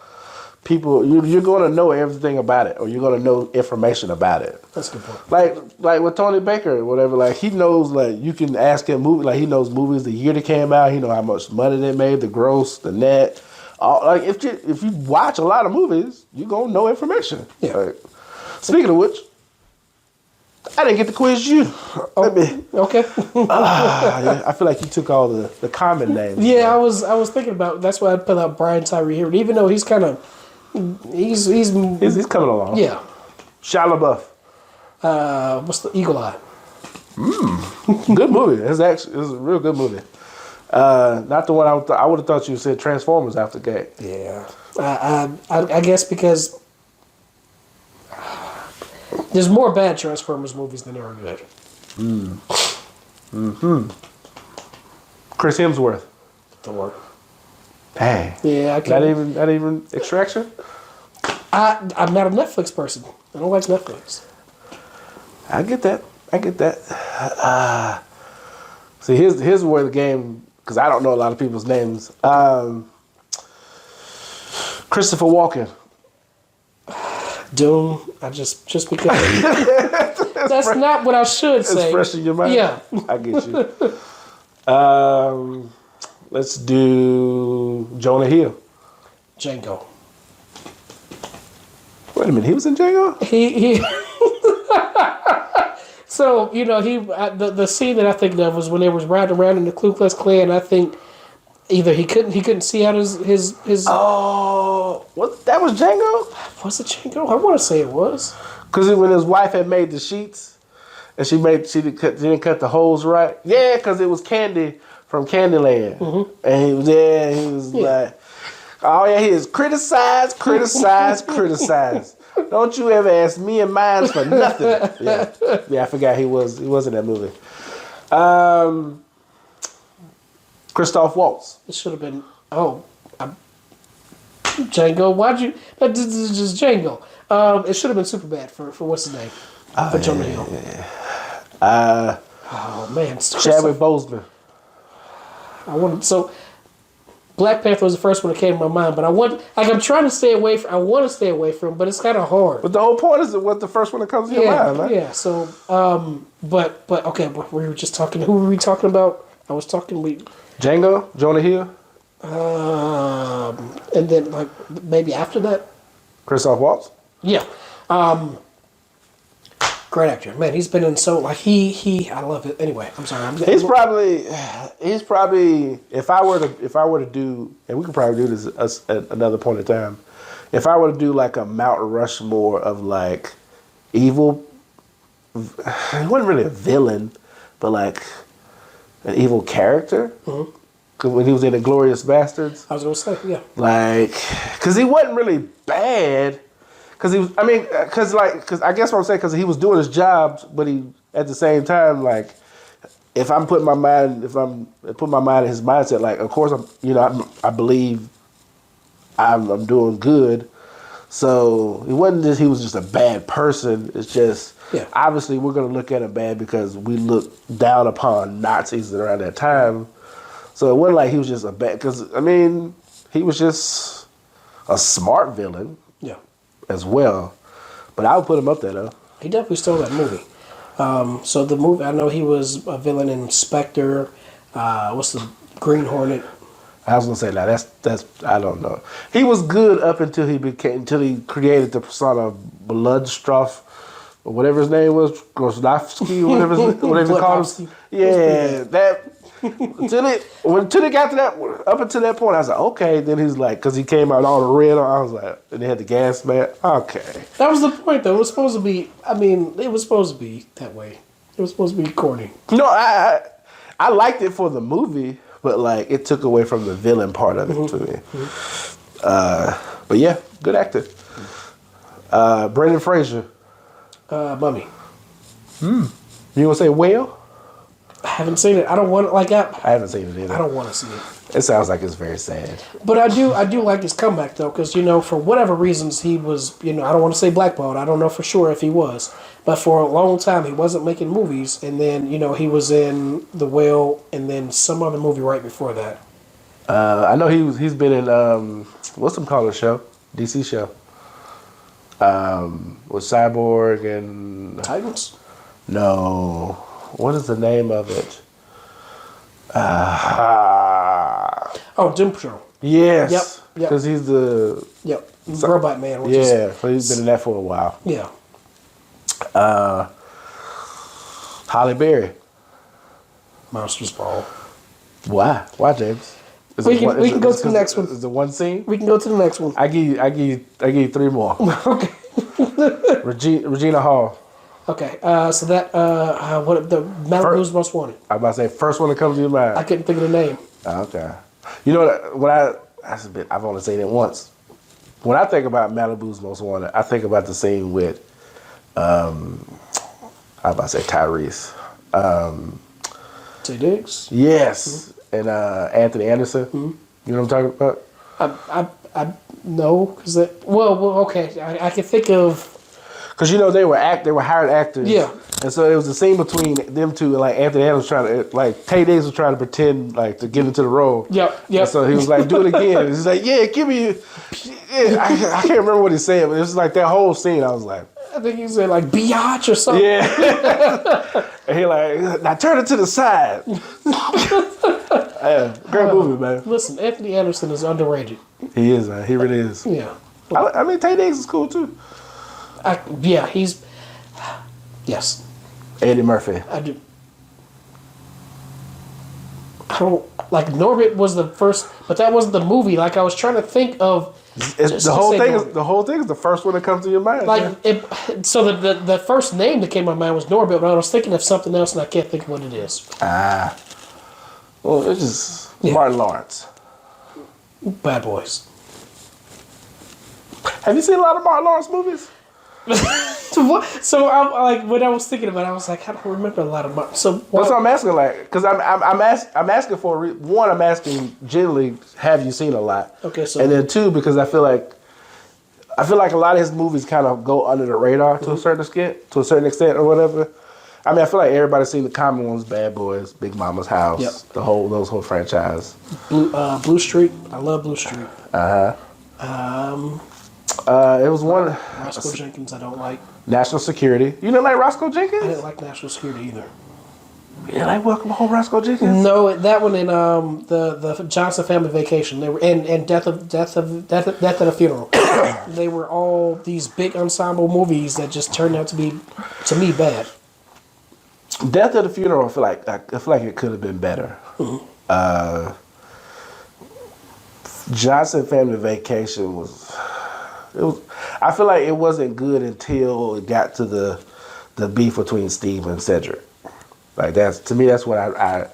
People, you're going to know everything about it, or you're going to know information about it. That's a good point. Like with Tony Baker or whatever, he knows, you can ask him he knows movies, the year they came out, he knows how much money they made, the gross, the net. If you watch a lot of movies, you're going to know information. Yeah. Speaking of which, I didn't get to quiz you. Okay. I feel like you took all the common names. Yeah, I was thinking about. That's why I put out Brian Tyree Hill. Even though he's kind of he's coming along. Yeah. Shia LaBeouf. What's the Eagle Eye? Good movie. It's a real good movie. Not the one I would have thought you said Transformers after gate. Yeah. I guess because there's more bad Transformers movies than there are good. Chris Hemsworth. Thor. Hey. Yeah, I can't. Not even Extraction? I'm not a Netflix person. I don't like Netflix. I get that. See, here's where the game, because I don't know a lot of people's names. Christopher Walken. Dune. I just because that's not what I should say. It's fresh in your mind. Yeah, I get you. Let's do Jonah Hill. Django. Wait a minute, he was in Django? He So the scene that I think of was when they was riding around in the Ku Klux Klan. I think either he couldn't see out his. Oh, what? That was Django? Was it Django? I want to say it was. Because when his wife had made the sheets, and she didn't cut the holes right. Yeah, because it was Candy from Candyland, and he was like, oh yeah, he is criticize. Don't you ever ask me and mine for nothing. Yeah, I forgot he was in that movie. Christoph Waltz. It should have been. Django. Why'd you? This is just Django. It should have been Superbad for what's his name? For Jonah Hill. Oh man, Chadwick Boseman. Black Panther was the first one that came to my mind, but I'm trying to stay away from. I want to stay away from, but it's kind of hard. But the whole point is what's the first one that comes to your mind, right? Yeah. So, but okay, we were just talking. Who were we talking about? I was talking. Django, Jonah Hill, and then like maybe after that, Christoph Waltz. Yeah. Great actor, man. He's been in so like he. I love it. Anyway, I'm sorry. He's probably. If I were to do, and we could probably do this at another point in time. If I were to do like a Mount Rushmore of like evil, he wasn't really a villain, but like an evil character. Cause when he was in *Inglourious Bastards, I was gonna say, yeah, like, cause he wasn't really bad. Cause he was, cause I guess what I'm saying, cause he was doing his job, but he at the same time, like, if I'm putting my mind, in his mindset, like, of course I believe I'm doing good. So it wasn't just he was just a bad person. It's just obviously we're gonna look at him bad because we look down upon Nazis around that time. So it wasn't like he was just a bad, because he was just a smart villain. Yeah. As well, but I would put him up there though. He definitely stole that movie. So the movie, I know he was a villain in Spectre. What's the Green Hornet? I was gonna say now that's I don't know. He was good up until he created the persona of Bloodstruff or whatever his name was, Grosnowski or whatever he called him. Yeah, that. Until it got to that, up until that point, I was like, okay. Then he's like, because he came out all the red, I was like, and they had the gas mask. Okay. That was the point, though. It was supposed to be, it was supposed to be that way. It was supposed to be corny. No, I liked it for the movie, but like, it took away from the villain part of it to me. But yeah, good actor. Brendan Fraser. Mummy. You gonna say whale? I haven't seen it. I don't want it I haven't seen it either. I don't want to see it. It sounds like it's very sad. But I do like his comeback though, because for whatever reasons he was, I don't want to say blackballed. I don't know for sure if he was, but for a long time he wasn't making movies, and then he was in The Whale, and then some other movie right before that. I know he's been in what's them called, the show, DC show, with Cyborg and Titans. No. What is the name of it? Doom Patrol. Yes. Yep. Because he's the... Yep. Robot Man. So he's been in that for a while. Yeah. Halle Berry. Monsters Ball. Why? Why, James? We can go to the next one. Is it one scene? We can go to the next one. I give you three more. Okay. Regina Hall. Okay, so that what the Malibu's Most Wanted. I'm about to say first one that comes to your mind. I couldn't think of the name. Okay, you know I've only seen it once. When I think about Malibu's Most Wanted, I think about the scene with I'm about to say Tyrese. Tay Diggs. Yes, and Anthony Anderson. Mm-hmm. You know what I'm talking about? I know because okay. I can think of. Because they were hired actors. Yeah. And so it was a scene between them two, and like Anthony Adams was trying to, like Tay Diggs was trying to pretend like to get into the role. Yep. And so he was like, do it again. And he's like, yeah, give me. Yeah, I can't remember what he said, but it was like that whole scene. I was like, I think he said like biatch or something. Yeah. And he like, now turn it to the side. Yeah, great movie, man. Listen, Anthony Anderson is underrated. He is, man. He really is. Yeah. Tay Diggs is cool too. He's. Yes. Eddie Murphy. I do. I don't. Like Norbit was the first, but that wasn't the movie. Like I was trying to think of The whole thing is the first one that comes to your mind. like so the first name that came to my mind was Norbit, but I was thinking of something else and I can't think of what it is. Well, it's just Martin Lawrence. Bad Boys. Have you seen a lot of Martin Lawrence movies? So I'm like when I was thinking about it, I was like, I don't remember a lot of Martin. So That's what I'm asking, like, because I'm asking for one. I'm asking generally, have you seen a lot? Okay, so and then two, because I feel like a lot of his movies kind of go under the radar to a certain extent, or whatever. I mean, I feel like everybody's seen the common ones: Bad Boys, Big Mama's House, those whole franchise. Blue Street. I love Blue Street. It was one. Roscoe Jenkins. I don't like. National Security. You didn't like Roscoe Jenkins? I didn't like National Security either. You didn't like Welcome Home, Roscoe Jenkins? No, that one in the Johnson Family Vacation. They were and Death at a Funeral. They were all these big ensemble movies that just turned out to be, to me, bad. Death at a Funeral. I feel like it could have been better. Johnson Family Vacation was. I feel like it wasn't good until it got to the beef between Steve and Cedric. Like that's what I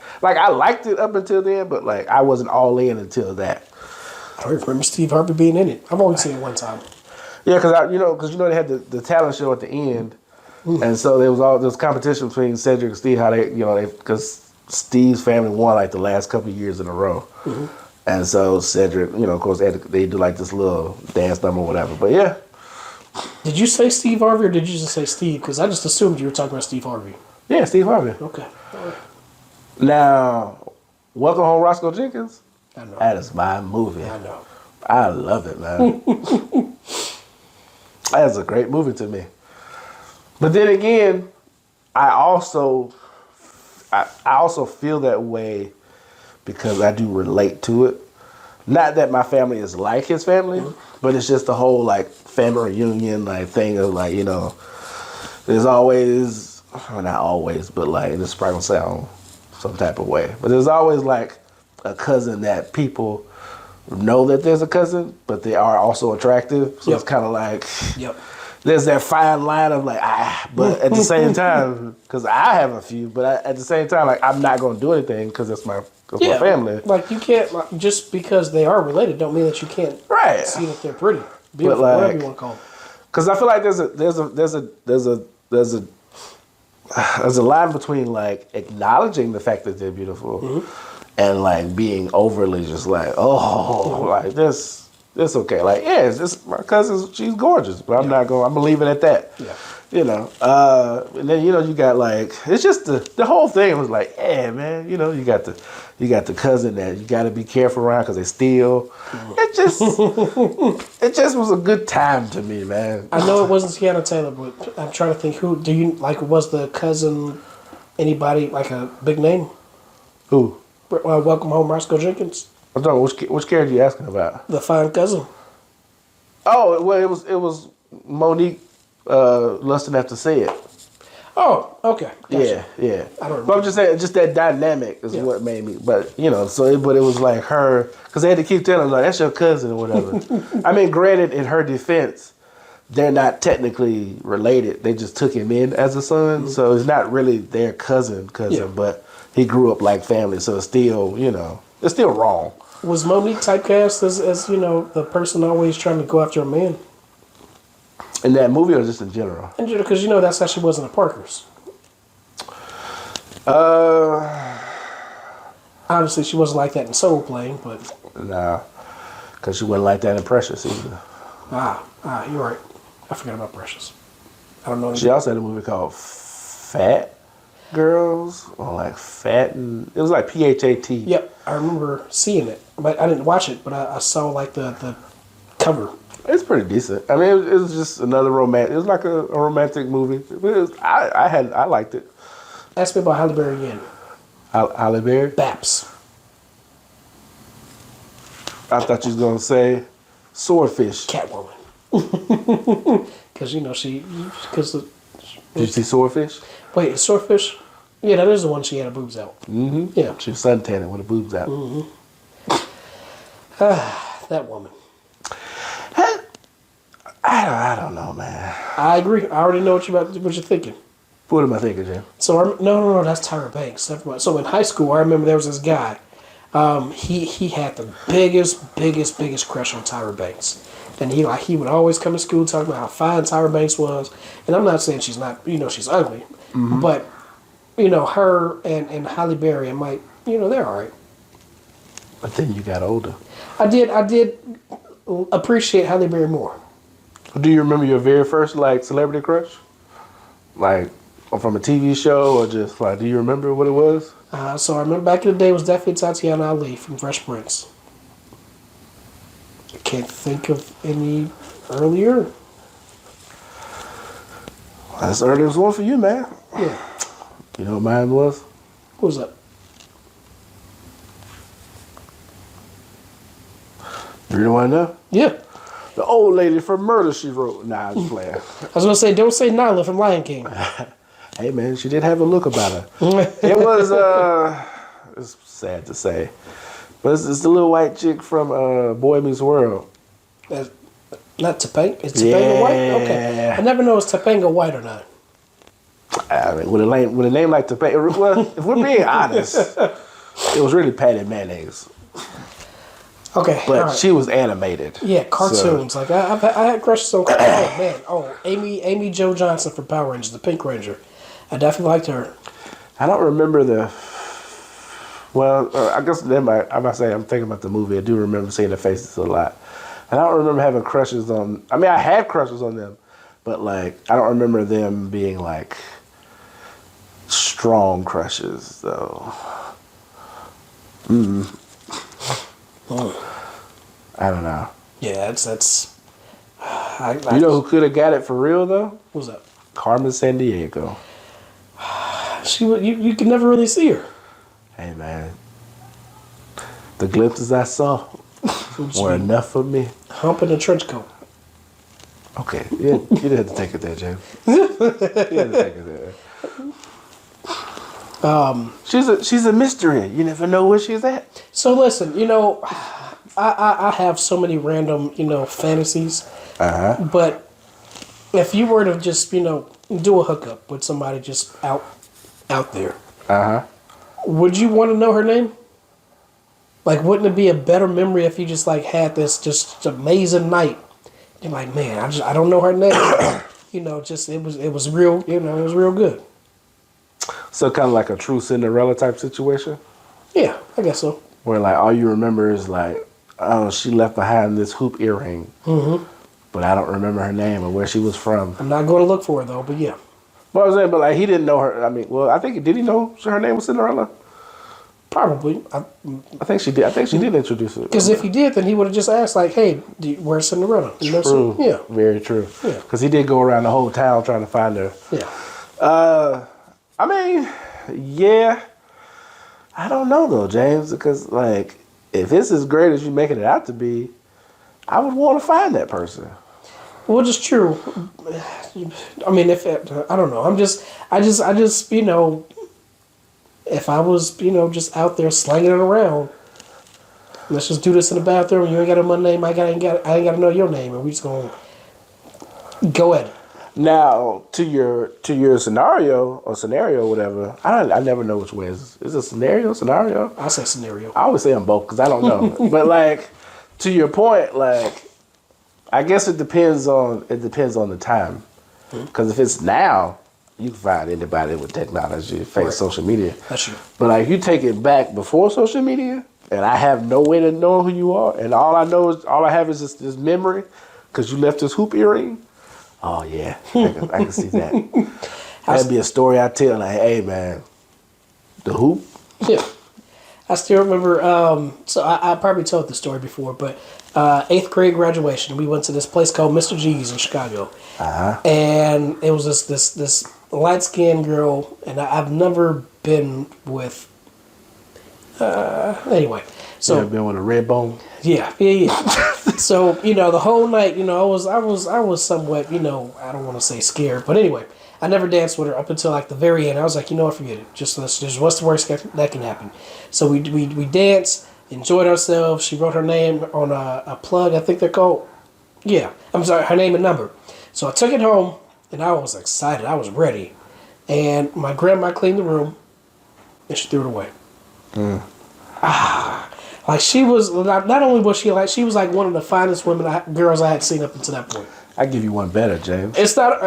liked it up until then, but like I wasn't all in until that. I don't remember Steve Harvey being in it. I've only seen it one time. Yeah, because they had the talent show at the end, and so there was all this competition between Cedric and Steve. How because Steve's family won like the last couple of years in a row. And so Cedric, of course, they do like this little dance number or whatever. But yeah. Did you say Steve Harvey or did you just say Steve? Because I just assumed you were talking about Steve Harvey. Yeah, Steve Harvey. Okay. All right. Now, Welcome Home, Roscoe Jenkins. I know. That is my movie. I know. I love it, man. That's a great movie to me. But then again, I also feel that way because I do relate to it. Not that my family is like his family, but it's just the whole like family reunion like thing of like, there's always, well, not always, but like this is probably gonna sound some type of way. But there's always like a cousin that people know that there's a cousin, but they are also attractive. So it's kind of like there's that fine line of like, but at the same time, because I have a few, but at the same time, like I'm not gonna do anything because it's my family. Like you can't just because they are related don't mean that you can't see that they're pretty, beautiful, like, whatever you want to call them. Because I feel like there's a line between like acknowledging the fact that they're beautiful and like being overly just like, like this okay. Like, yeah, it's just my cousin, she's gorgeous, but I'm gonna leave it at that. Yeah. And then you got like it's just the whole thing was like, yeah, man, you got the cousin that you got to be careful around because they steal. It just was a good time to me, man. I know it wasn't Tiana Taylor, but I'm trying to think who do you like was the cousin anybody like a big name? Who? Welcome Home, Roscoe Jenkins. I'm talking. Which character are you asking about? The fine cousin. Oh well, it was Monique. Lust Enough to Say It. Oh, okay. Gotcha. Yeah. I don't remember. But I'm just saying, just that dynamic is what made me. But but it was like her because they had to keep telling her, like that's your cousin or whatever. I mean, granted, in her defense, they're not technically related. They just took him in as a son, so it's not really their cousin, but he grew up like family, so it's still it's still wrong. Was Monique typecast as the person always trying to go after a man? In that movie or just in general? In general, because that's how she was in the Parkers. Obviously, she wasn't like that in Soul Plane, but... Nah, because she wasn't like that in Precious either. You're right. I forgot about Precious. I don't know anything. She also had a movie called Fat Girls, or like Fat, and it was like PHAT. Yep, I remember seeing it, but I didn't watch it, but I saw like the cover. It's pretty decent. I mean, it was just another romantic. It was like a romantic movie. I liked it. Ask me about Halle Berry again. Halle Berry? Baps. I thought you was gonna say Swordfish. Catwoman. Because Did you see Swordfish? Wait, is Swordfish? Yeah, that is the one she had her boobs out. Mm-hmm. Yeah. She was suntanning with her boobs out. Mm-hmm. That woman. I don't know, man. I agree. I already know what you're thinking. What am I thinking, Jim? So no, that's Tyra Banks. Never mind. So in high school, I remember there was this guy. He had the biggest crush on Tyra Banks, and he would always come to school talking about how fine Tyra Banks was. And I'm not saying she's not, she's ugly, but her and Halle Berry and Mike, they're all right. But then you got older. I did appreciate Halle Berry more. Do you remember your very first celebrity crush? Like from a TV show or just do you remember what it was? So I remember back in the day it was definitely Tatiana Ali from Fresh Prince. I can't think of any earlier. Well, that's the earliest one for you, man. Yeah. You know what mine was? What was that? You really want to know? Yeah. The old lady from Murder, She Wrote. Nah, I was playing. I was going to say, don't say Nyla from Lion King. Hey, man, she did have a look about her. It was, it's sad to say, but it's the little white chick from Boy Meets World. Not Topanga? Is Topanga white? Okay. I never know if Topanga white or not. I mean, with a name like Topanga, well, if we're being honest, it was really Patty Mayonnaise. Okay, but right. She was animated. Yeah, cartoons. So. I had crushes on. Oh man, Amy Jo Johnson from Power Rangers, the Pink Ranger. I definitely liked her. I don't remember the. Well, I guess then I'm thinking about the movie. I do remember seeing their faces a lot. I don't remember having crushes on. I mean, I had crushes on them, but I don't remember them being strong crushes though. I don't know. Yeah, that's. You know who could have got it for real though? Who's that? Carmen Sandiego. You can never really see her. Hey man, the glimpses I saw were enough for me. Humping a trench coat. Okay, you didn't have to take it there, James. You didn't have to take it there. She's a mystery. You never know where she's at. So listen, I have so many random, fantasies. But if you were to just, do a hookup with somebody just out there, would you want to know her name? Wouldn't it be a better memory if you just had this just amazing night? You're like, man, I don't know her name. It was real. It was real good. So kind of like a true Cinderella type situation. Yeah, I guess so. Where all you remember is oh, she left behind this hoop earring. But I don't remember her name or where she was from. I'm not going to look for her though, but yeah. Well, I was saying, but he didn't know her. I mean, I think did he know her name was Cinderella? Probably. I think she did. I think she did introduce it. Because if he did, then he would have just asked, hey, where's Cinderella? True. Yeah. Very true. Yeah. Because he did go around the whole town trying to find her. Yeah. I mean, yeah. I don't know though, James, because if it's as great as you making it out to be, I would want to find that person. Well, it's true. I mean, I don't know. I just, if I was, just out there slanging it around, let's just do this in the bathroom. You ain't got to know my name. I ain't got to know your name, and we just gonna go at it. Now, to your scenario or whatever, I never know which way is it scenario? I say scenario. I always say them both because I don't know. But to your point, I guess it depends on the time. Because if it's now, you can find anybody with technology, social media. That's true. But if you take it back before social media, and I have no way to know who you are, and all I have is this memory, because you left this hoop earring. Oh yeah, I can see that. That'd be a story I tell. Hey man, the hoop. Yeah, I still remember. So I probably told the story before, but 8th grade graduation, we went to this place called Mr. G's in Chicago, and it was this light skinned girl, and I've never been with. Anyway, so you ever been with a red bone? Yeah. So the whole night, I was somewhat, I don't want to say scared, but anyway, I never danced with her up until like the very end. I was like, you know what, forget it. Just what's the worst that can happen? So we danced, enjoyed ourselves. She wrote her name on a plug, I think they're called. Yeah, I'm sorry, her name and number. So I took it home, and I was excited. I was ready. And my grandma cleaned the room, and she threw it away. Like she was, not only was she like, she was like one of the finest girls I had seen up until that point. I give you one better, James. It's not,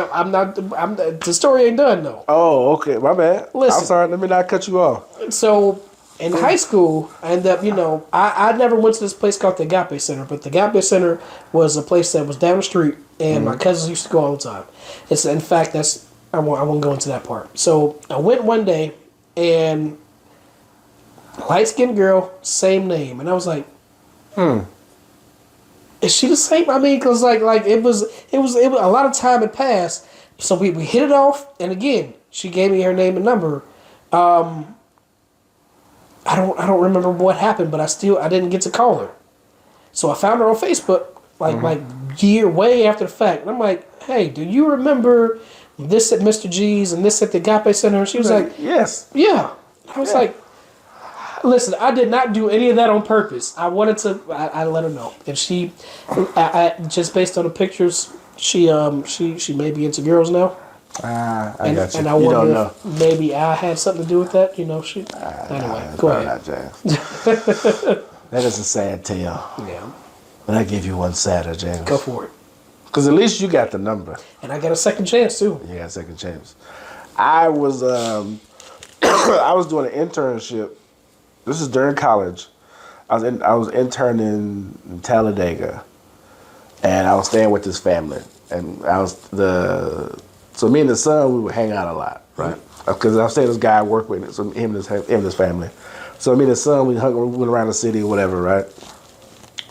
the story ain't done though. Oh, okay, my bad. Listen. I'm sorry, let me not cut you off. So in high school, I ended up, I never went to this place called the Agape Center, but the Agape Center was a place that was down the street, and my cousins used to go all the time. In fact, I won't go into that part. So I went one day, and light-skinned girl, same name, and I was like, is she the same? I mean, because like it was a lot of time had passed, so we hit it off, and again, she gave me her name and number. I don't remember what happened, but I didn't get to call her. So I found her on Facebook, like way after the fact. And I'm like, hey, do you remember this at Mr. G's and this at the Agape Center? And she was like, yes. Yeah. I was like, listen, I did not do any of that on purpose. I wanted to, I let her know. And she, just based on the pictures, she may be into girls now. I got you. And I You don't wonder know. if maybe I had something to do with that. Anyway, go ahead. Not, James. That is a sad tale. Yeah. But I give you one sadder, James. Go for it. Because at least you got the number. And I got a second chance too. You got a second chance. I was I was doing an internship. This is during college. I was interning in Talladega, and I was staying with this family. And so me and the son, we would hang out a lot, right? Because I was staying with this guy I work with, so him and his family. So me and the son, we went around the city or whatever, right?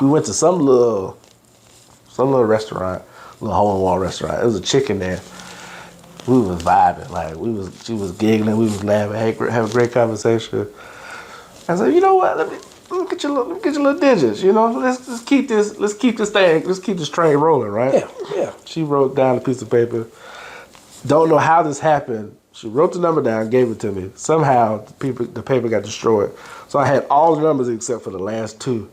We went to some little restaurant, little hole-in-one restaurant. There was a chick in there. We was vibing, like she was giggling, we was laughing, having a great conversation. I said, you know what? Let me get your little digits. Let's keep this train rolling, right? Yeah. She wrote down a piece of paper. Don't know how this happened. She wrote the number down, gave it to me. Somehow the paper got destroyed. So I had all the numbers except for the last two.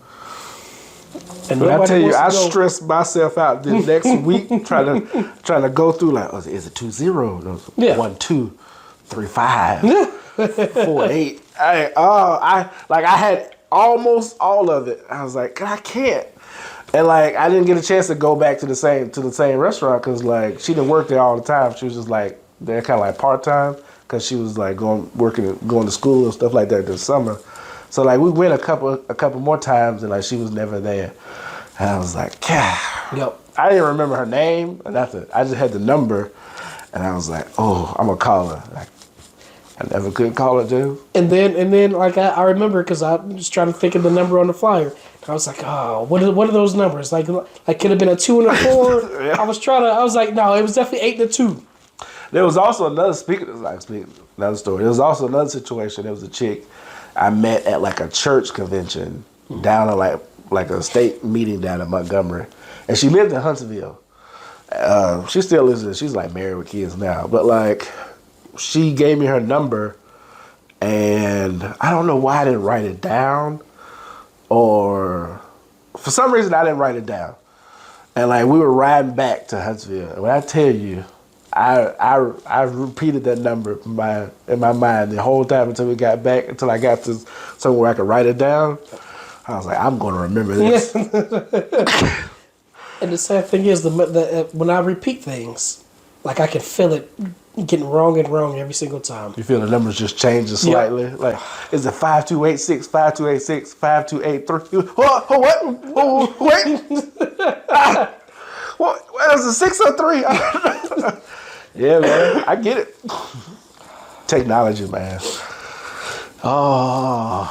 And when I tell you, I stressed myself out the next week trying to go through like, is it 20? No, yeah. 1235 48. I had almost all of it. I was like, I can't. And like I didn't get a chance to go back to the same restaurant because like she didn't work there all the time. She was just like there kind of like part time because she was like going to school and stuff like that this summer. So like we went a couple more times and like she was never there. And I was like, Yep. I didn't remember her name or nothing. I just had the number, and I was like, oh, I'm gonna call her. Like, I never could call her, dude. And then like I remember because I was trying to think of the number on the flyer. I was like, oh, what are those numbers? Like could have been a 2 and a 4. Yeah. I was like, no, it was definitely 8 and a 2. There was also another another story. There was also another situation. There was a chick I met at like a church convention down at like a state meeting down in Montgomery, and she lived in Huntsville. She still lives there. She's like married with kids now, but like she gave me her number, and I don't know why I didn't write it down, or for some reason I didn't write it down. And like we were riding back to Huntsville, and when I tell you, I repeated that number in my mind the whole time until I got to somewhere I could write it down. I was like, I'm going to remember this. And the sad thing is, when I repeat things, like I can feel it getting wrong and wrong every single time. You feel the numbers just changing slightly? Yep. Like, is it 5286, 5286, 5283? What? Wait. What is it, 603? Yeah, man. I get it. Technology, man. Oh,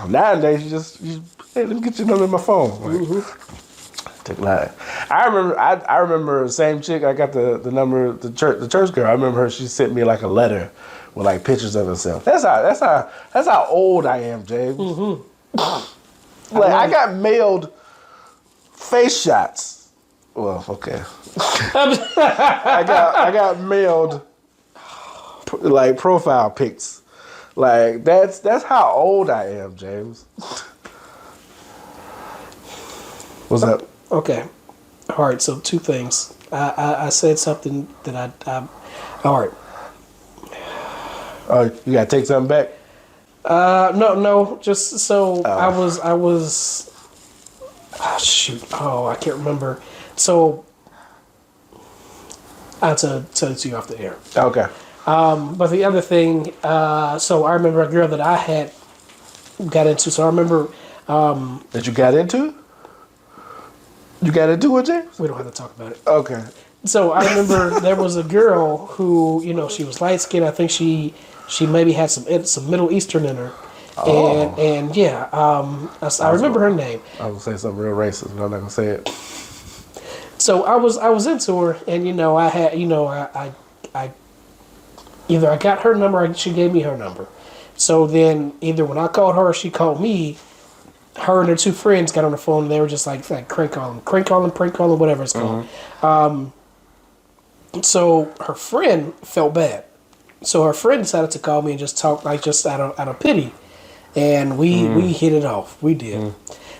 nowadays hey, let me get your number in my phone. Technology. I remember the same chick. I got the number. The church girl. I remember her. She sent me like a letter with like pictures of herself. That's how old I am, James. Mm-hmm. Like I got mailed face shots. Well, okay. I got mailed like profile pics. Like that's how old I am, James. What's up? Okay. All right. So 2 things. I said something that I all right. Oh, you gotta take something back. No. Just so I was. Oh, shoot. Oh, I can't remember. So I had to tell it to you off the air. Okay. But the other thing, so I remember a girl that I had got into. So I remember. That you got into? You got into it, James? We don't have to talk about it. Okay. So I remember there was a girl who, she was light skinned. I think she maybe had some Middle Eastern in her. Oh. And yeah, I remember her name. I was gonna say something real racist, but I'm not gonna say it. So I was into her, and I had I either I got her number or she gave me her number. So then either when I called her or she called me, her and her 2 friends got on the phone and they were just like crank calling, prank calling, whatever it's called. So her friend felt bad. So her friend decided to call me and just talk just out of pity. And we hit it off. We did.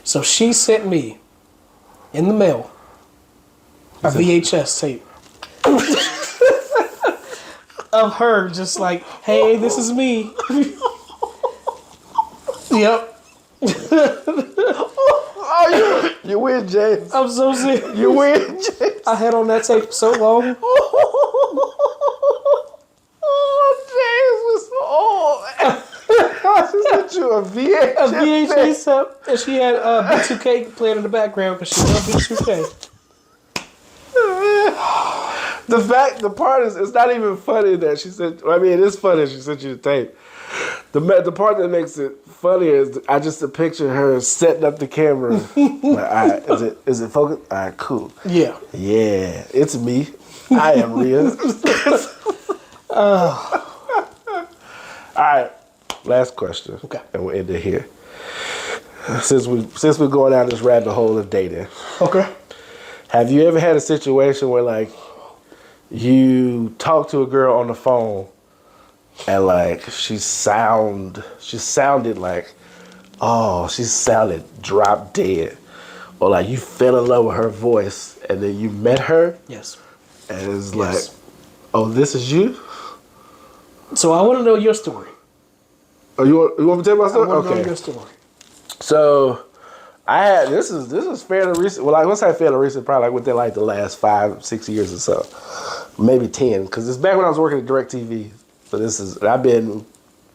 So she sent me in the mail a VHS tape of her just like, hey, this is me. Yep. Oh, you win, James. I'm so serious. You win, James. I had on that tape so long. Oh, James was so old. She sent you a VHS. A VHS tape, and she had B2K playing in the background because she loved B2K. The part is, it's not even funny that she said. I mean, it is funny she sent you the tape. The part that makes it funnier is I just picture her setting up the camera. Like, all right, is it focused? All right, cool. Yeah, it's me. I am Rhea. All right, last question. Okay, and we'll end it here. Since we're going down this rabbit hole of dating. Okay. Have you ever had a situation where like you talk to a girl on the phone and like she sounded like, she sounded drop dead, or like you fell in love with her voice and then you met her? Yes. And it's like, oh, this is you? So I want to know your story. Oh, you want me to tell my story? I want to know your story. So I had this is fairly recent. Well, like let's say fairly recent, probably like within like the last 5-6 years or so, maybe 10. Because it's back when I was working at DirecTV. So I've been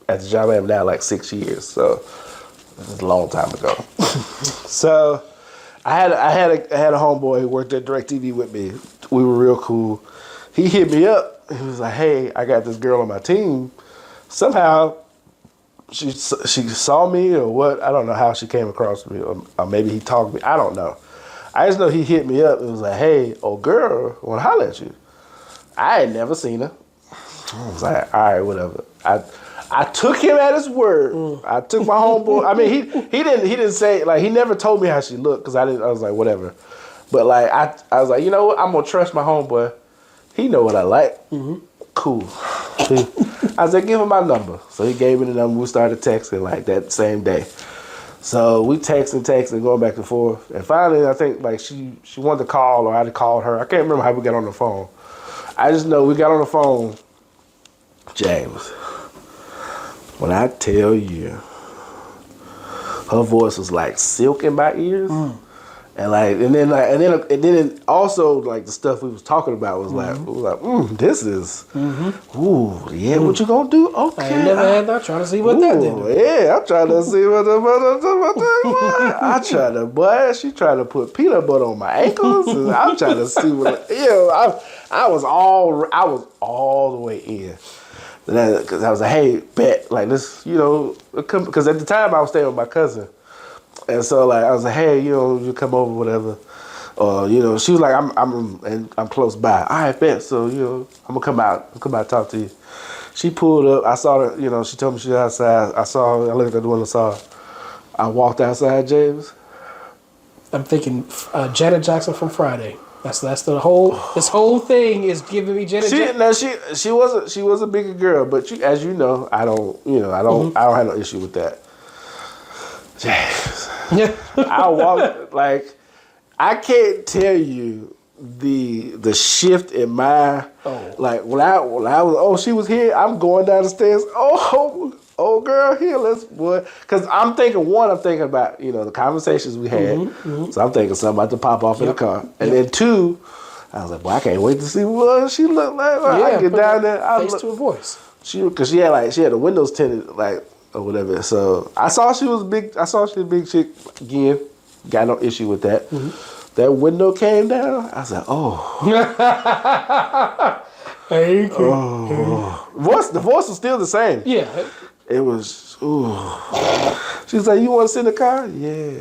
at the job I am now like 6 years. So this is a long time ago. So I had a homeboy who worked at DirecTV with me. We were real cool. He hit me up. He was like, "Hey, I got this girl on my team. Somehow she saw me or what? I don't know how she came across me, or maybe he talked to me. I don't know. I just know he hit me up and was like, "Hey, old girl, I want to holler at you." I had never seen her. I was like, "All right, whatever." I took him at his word. I took my homeboy. I mean, he didn't say, like, he never told me how she looked because I was like, whatever. But like I was like, you know what? I'm gonna trust my homeboy. He know what I like. Cool. I said, give him my number. So he gave me the number. We started texting like that same day. So we texting, going back and forth. And finally, I think like she wanted to call or I called her. I can't remember how we got on the phone. I just know we got on the phone. James, when I tell you, her voice was like silk in my ears. And then also like the stuff we was talking about was like, this is, ooh, yeah, what you gonna do? Okay, I ain't never had that. Trying to see what that did. Yeah, I'm trying to see what I tried to, boy, she trying to put peanut butter on my ankles, and I'm trying to see what, I was all the way in. Because I was like, hey, bet, like this, because at the time I was staying with my cousin. And so like I was like, hey, you come over, whatever. She was like, I'm close by. All right, bet. So, I'm gonna come out and talk to you. She pulled up, I saw her, she told me she was outside. I saw her, I looked at the window, saw her. I walked outside, James. I'm thinking Janet Jackson from Friday. That's the whole. This whole thing is giving me Janet Jackson. She was a bigger girl, but as you know, I don't I don't have no issue with that. James, Yeah. I walk like I can't tell you the shift in my like when I was she was here, I'm going down the stairs. Oh girl, here let's boy, because I'm thinking about the conversations we had, so I'm thinking something about to pop off in the car, and then two, I was like, boy, I can't wait to see what she look like. I get down there, face to a voice. Because she had the windows tinted or whatever. So I saw she was big. I saw she was a big chick again. Got no issue with that. That window came down. I was like, Hey, the voice was still the same. Yeah. It was. Ooh. She was like, "You want to sit in the car?" Yeah.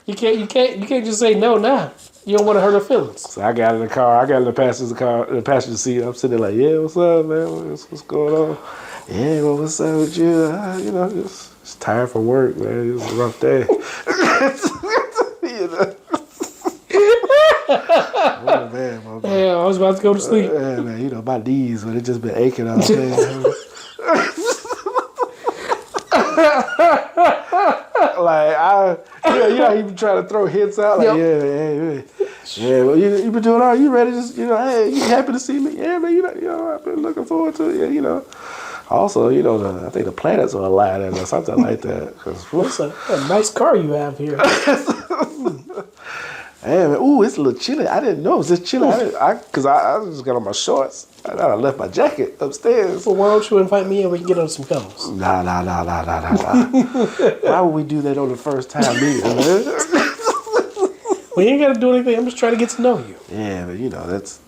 You can't just say no now. You don't want to hurt her feelings. So I got in the car. I got in the passenger seat. I'm sitting there like, "Yeah, what's up, man? What's going on?" Yeah, well, what's up with you? Just tired from work, man. It was a rough day. Oh man, my bad. Yeah, I was about to go to sleep. Yeah, man, my knees, but it just been aching all day. He been trying to throw hits out. Like, yeah. Well, you been doing all right? You ready? Just hey, you happy to see me? Yeah, man. I've been looking forward to it. Yeah, Also, I think the planets are aligning or something like that. That's a nice car you have here. Hey, man, it's a little chilly. I didn't know it was this chilly. Because I just got on my shorts. I left my jacket upstairs. Well, why don't you invite me and we can get on some covers? Nah. Why would we do that on the first time meeting, man? We ain't got to do anything. I'm just trying to get to know you. Yeah, but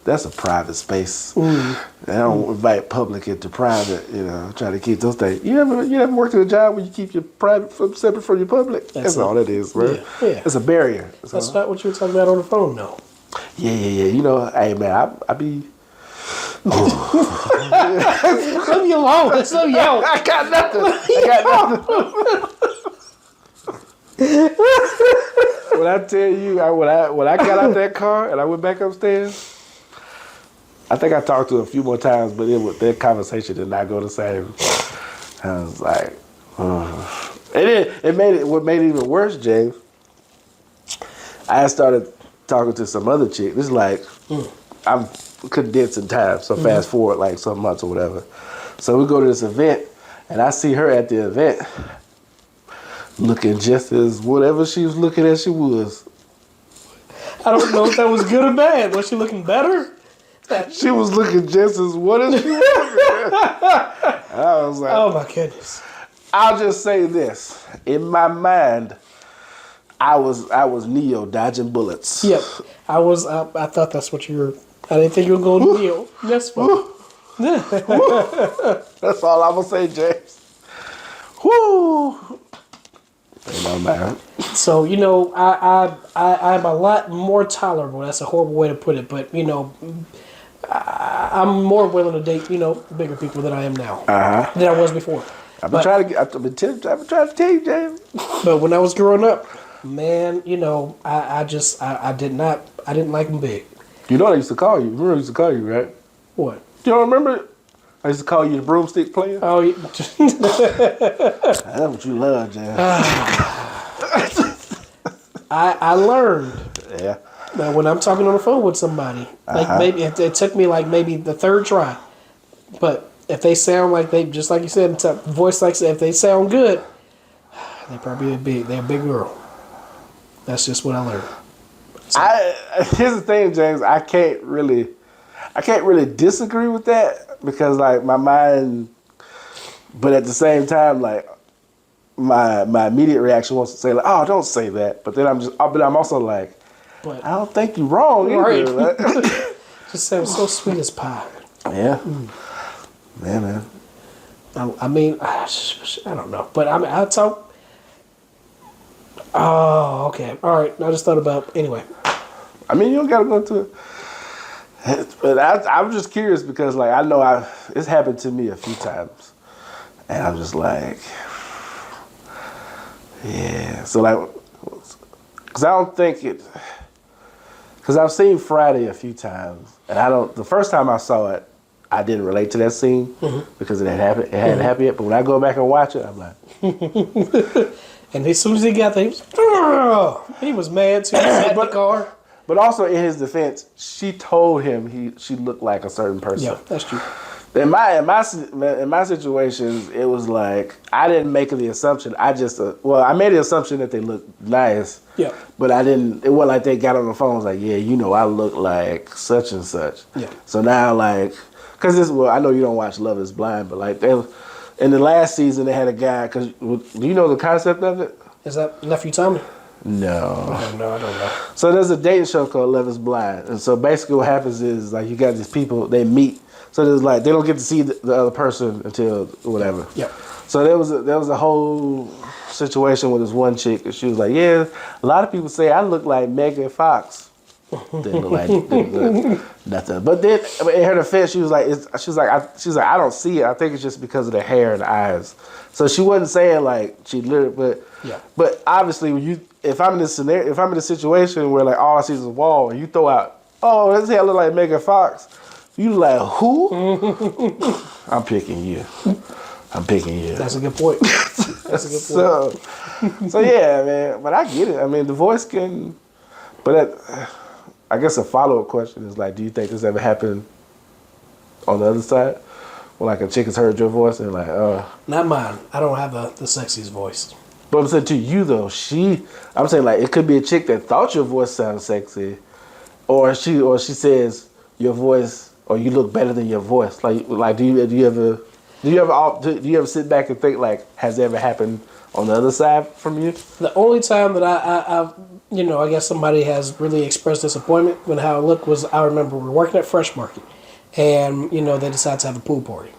that's a private space. I don't invite public into private. Try to keep those things. You ever worked at a job where you keep your private separate from your public? That's all that is, bro. Yeah. It's a barrier. That's not what you were talking about on the phone, no. Yeah. Hey man, I be. Leave me alone. That's so young. I got nothing. When I tell you, when I got out that car and I went back upstairs, I think I talked to her a few more times, but that conversation did not go the same. I was like, and what made it even worse, James. I started talking to some other chick. This is like, I'm condensing time, so fast forward like some months or whatever. So we go to this event, and I see her at the event, looking just as whatever she was looking as she was. I don't know if that was good or bad. Was she looking better? She was looking just as what as she was. I was like, oh my goodness. I'll just say this. In my mind, I was Neo dodging bullets. Yep. I thought that's what you were. I didn't think you were going to Neo. That's fine. That's all I'm gonna say, James. Woo. Man. So I'm a lot more tolerable. That's a horrible way to put it, but I'm more willing to date bigger people than I am now than I was before. I've been trying to tell you, James. But when I was growing up, man, I didn't like them big. You know what I used to call you? Remember I used to call you, right? What? You don't remember? I used to call you the broomstick player. Oh, yeah. That's what you love, James. I learned. Yeah. That when I'm talking on the phone with somebody, like maybe it took me like maybe the third try, but if they sound like just like you said, voice like if they sound good, they probably they're a big girl. That's just what I learned. So. Here's the thing, James. I can't really disagree with that because like my mind, but at the same time, like my immediate reaction wants to say like, oh, don't say that. But then I'm also like, but I don't think you're wrong either. Right. Right? Just sounds so sweet as pie. Yeah. Yeah, man. I mean, I don't know, but I talk. Oh, okay. All right. I just thought about anyway. I mean, you don't gotta go into it. But I'm just curious because, like, I know it's happened to me a few times, and I'm just like, yeah. So like, because I don't think Because I've seen Friday a few times, and the first time I saw it, I didn't relate to that scene because it hadn't happened yet. But when I go back and watch it, I'm like, and as soon as he got there, he was mad too. He sat in the car. But also in his defense, she told him she looked like a certain person. Yeah, that's true. In my situations, it was like I didn't make the assumption. I just I made the assumption that they looked nice. Yeah. But I didn't. It wasn't like they got on the phone and was like, yeah, I look like such and such. Yeah. So now because I know you don't watch Love Is Blind, but like in the last season they had a guy. Because do you know the concept of it? Is that Nephew Tommy? No. No, I don't know. So there's a dating show called Love Is Blind, and so basically what happens is like you got these people they meet. So there's like they don't get to see the other person until whatever. Yep. So there was a whole situation with this one chick, and she was like, "Yeah, a lot of people say I look like Megan Fox." Didn't look nothing. But then in her defense, she was like, I don't see it. I think it's just because of the hair and the eyes. So she wasn't saying like she literally, but obviously if I'm in this scenario, if I'm in a situation where like all I see is a wall, and you throw out, oh, this hair look like Megan Fox. You like, who? I'm picking you. That's a good point. That's a good point. So yeah, man. But I get it. I mean, the voice can. But I guess a follow-up question is like, do you think this ever happened on the other side? When like a chick has heard your voice and like, Not mine. I don't have the sexiest voice. But I'm saying to you though, I'm saying like it could be a chick that thought your voice sounded sexy, or she says your voice. Or you look better than your voice. Like do you ever sit back and think like, has it ever happened on the other side from you? The only time that I I guess somebody has really expressed disappointment when how it looked was I remember we were working at Fresh Market, and they decided to have a pool party.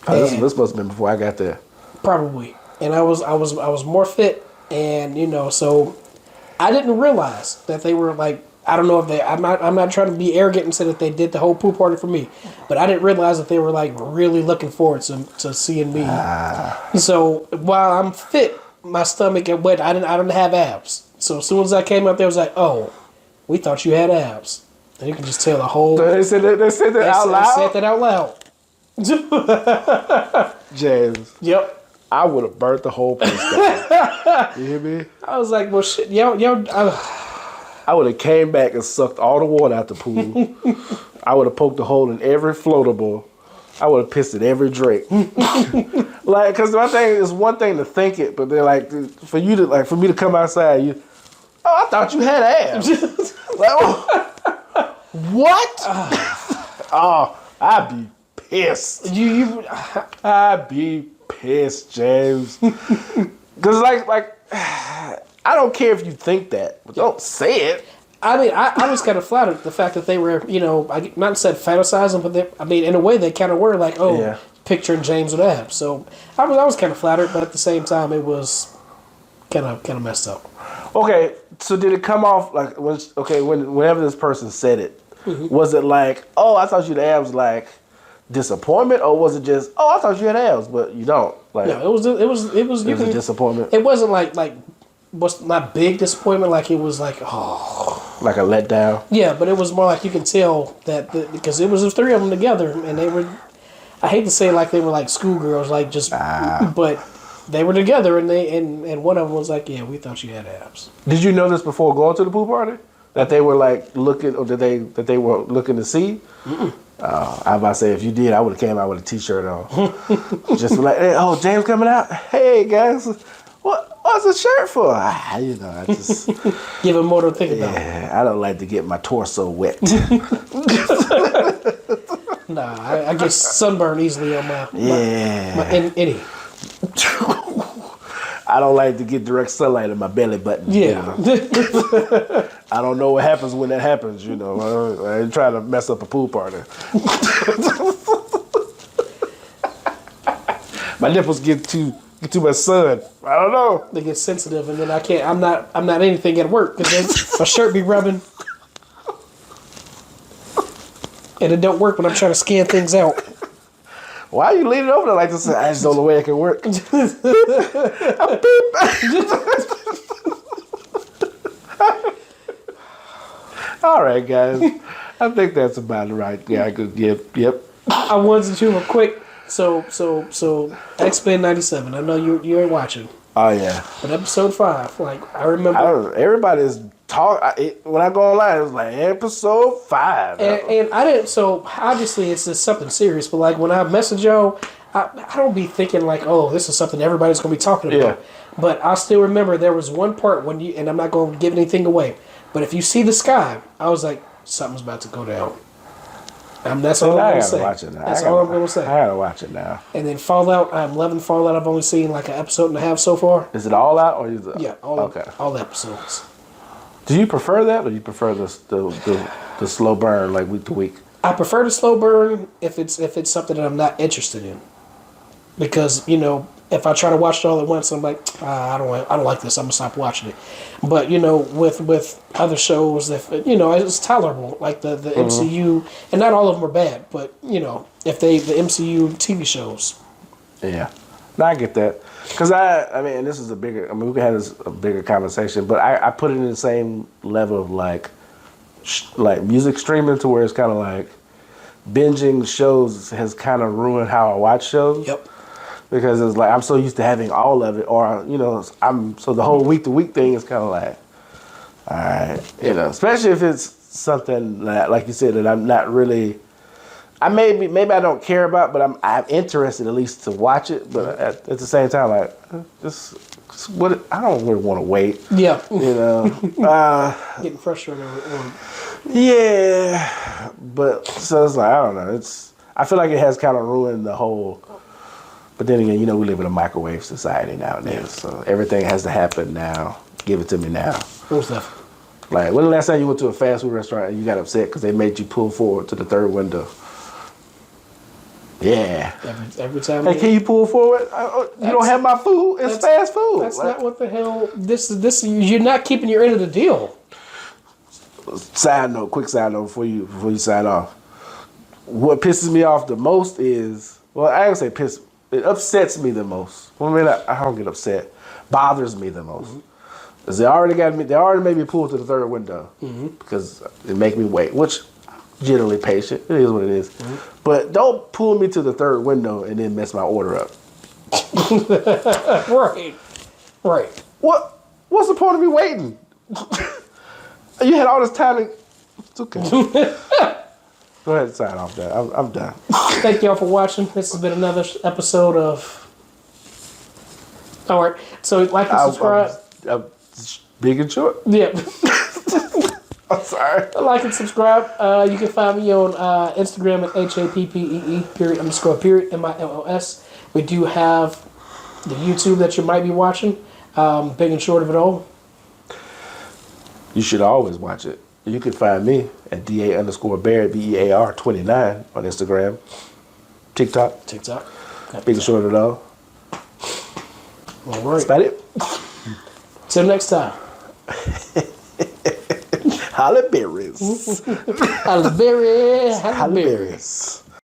This must have been before I got there. Probably, and I was more fit, and so I didn't realize that they were like. I don't know if I'm not trying to be arrogant and say that they did the whole pool party for me, but I didn't realize that they were like really looking forward to seeing me. So while I'm fit, my stomach got wet. I didn't have abs. So as soon as I came up there, I was like, oh, we thought you had abs. And you can just tell the whole. They said that out loud. They said that out loud. James. Yep. I would have burnt the whole place down. You hear me? I was like, well, shit, yo. I would have came back and sucked all the water out the pool. I would have poked a hole in every floatable. I would have pissed in every drink. Like, cause my thing is one thing to think it, but they're like for me to come outside. I thought you had abs. Like, oh, what? Oh, I'd be pissed. I'd be pissed, James. Cause like. I don't care if you think that, but don't say it. I mean, I was kind of flattered the fact that they were, not said fantasizing, but in a way they kind of were like, picturing James with abs. So I was kind of flattered, but at the same time it was kind of messed up. Okay, so did it come off like whenever this person said it, was it like, oh, I thought you had abs, like disappointment, or was it just, oh, I thought you had abs, but you don't? Like, no, it was a disappointment. It wasn't like was not big disappointment. Like it was like, oh, like a letdown. Yeah, but it was more like you can tell that because it was the three of them together, and they were. I hate to say like they were like schoolgirls, like just, but they were together, and and one of them was like, yeah, we thought you had abs. Did you know this before going to the pool party? That they were like looking, or that they were looking to see? I was about to say, if you did, I would have came out with a t-shirt on. Just like, hey, oh, James coming out? Hey, guys. What's the shirt for? I just... Give him more to think about. Yeah, I don't like to get my torso wet. Nah, I get sunburn easily on my any. I don't like to get direct sunlight in my belly button. Yeah. I don't know what happens when that happens, I ain't trying to mess up a pool party. My nipples get too much sun. I don't know. They get sensitive, and then I can't. I'm not anything at work because my shirt be rubbing, and it don't work when I'm trying to scan things out. Why are you leaning over there like this? I just don't know the way it can work. All right, guys. I think that's about right. Yeah, good. Yep. I wanted to do a quick. So X-Men '97. I know you ain't watching, Oh yeah. but episode 5. Like I remember, Everybody's when I go online, it's like episode 5. and I didn't. So obviously, it's just something serious. But like when I message y'all, I don't be thinking like, oh, this is something everybody's gonna be talking about. Yeah. But I still remember there was one part when you, and I'm not gonna give anything away. But if you see the sky, I was like, something's about to go down. That's all I'm gonna say. Watch it now. That's all I'm gonna say. I gotta watch it now. And then Fallout, I'm loving Fallout. I've only seen like an episode and a half so far. Is it all out or is it? Yeah, all episodes. Do you prefer that or do you prefer the slow burn like week to week? I prefer the slow burn if it's something that I'm not interested in, because if I try to watch it all at once, I'm like, I don't like this. I'm gonna stop watching it. But with other shows, if it's tolerable, like the MCU, and not all of them are bad, but if the MCU TV shows. Yeah, no, I get that. Because I mean, this is we can have a bigger conversation, but I put it in the same level of like music streaming, to where it's kind of like binging shows has kind of ruined how I watch shows. Yep. Because it's like I'm so used to having all of it, or so the whole week to week thing is kind of like, all right, especially if it's something that, like you said, that I'm not really. I maybe I don't care about, but I'm interested at least to watch it. But at the same time, like what I don't really want to wait. Yeah. Getting frustrated. Yeah, but so it's like I don't know. I feel like it has kind of ruined the whole. But then again, we live in a microwave society nowadays, so everything has to happen now. Give it to me now. Cool stuff. Like, when the last time you went to a fast food restaurant and you got upset because they made you pull forward to the third window? Yeah. Every time. Hey, can you pull forward? You don't have my food. It's fast food. That's not what the hell. This. You're not keeping your end of the deal. Quick side note before you sign off. What pisses me off the most is, well, I don't say piss. It upsets me the most. Well, I mean, I don't get upset. Bothers me the most. Because they already made me pull to the third window. Because it make me wait, which generally patient. It is what it is. But don't pull me to the third window and then mess my order up. Right. What's the point of me waiting? You had all this time to... It's okay. Go ahead and sign off that. I'm done. Thank y'all for watching. This has been another episode of... All right. So like and subscribe. I'm big and short. Yeah. I'm sorry. Like and subscribe. You can find me on Instagram at HAPPEE__ MILLS. We do have the YouTube that you might be watching. Big and short of it all. You should always watch it. You can find me at DA_Barrett BEAR 29 on Instagram, TikTok. Big and short of it all. All right. That's about it. Till next time. Halle berries. Halle berries.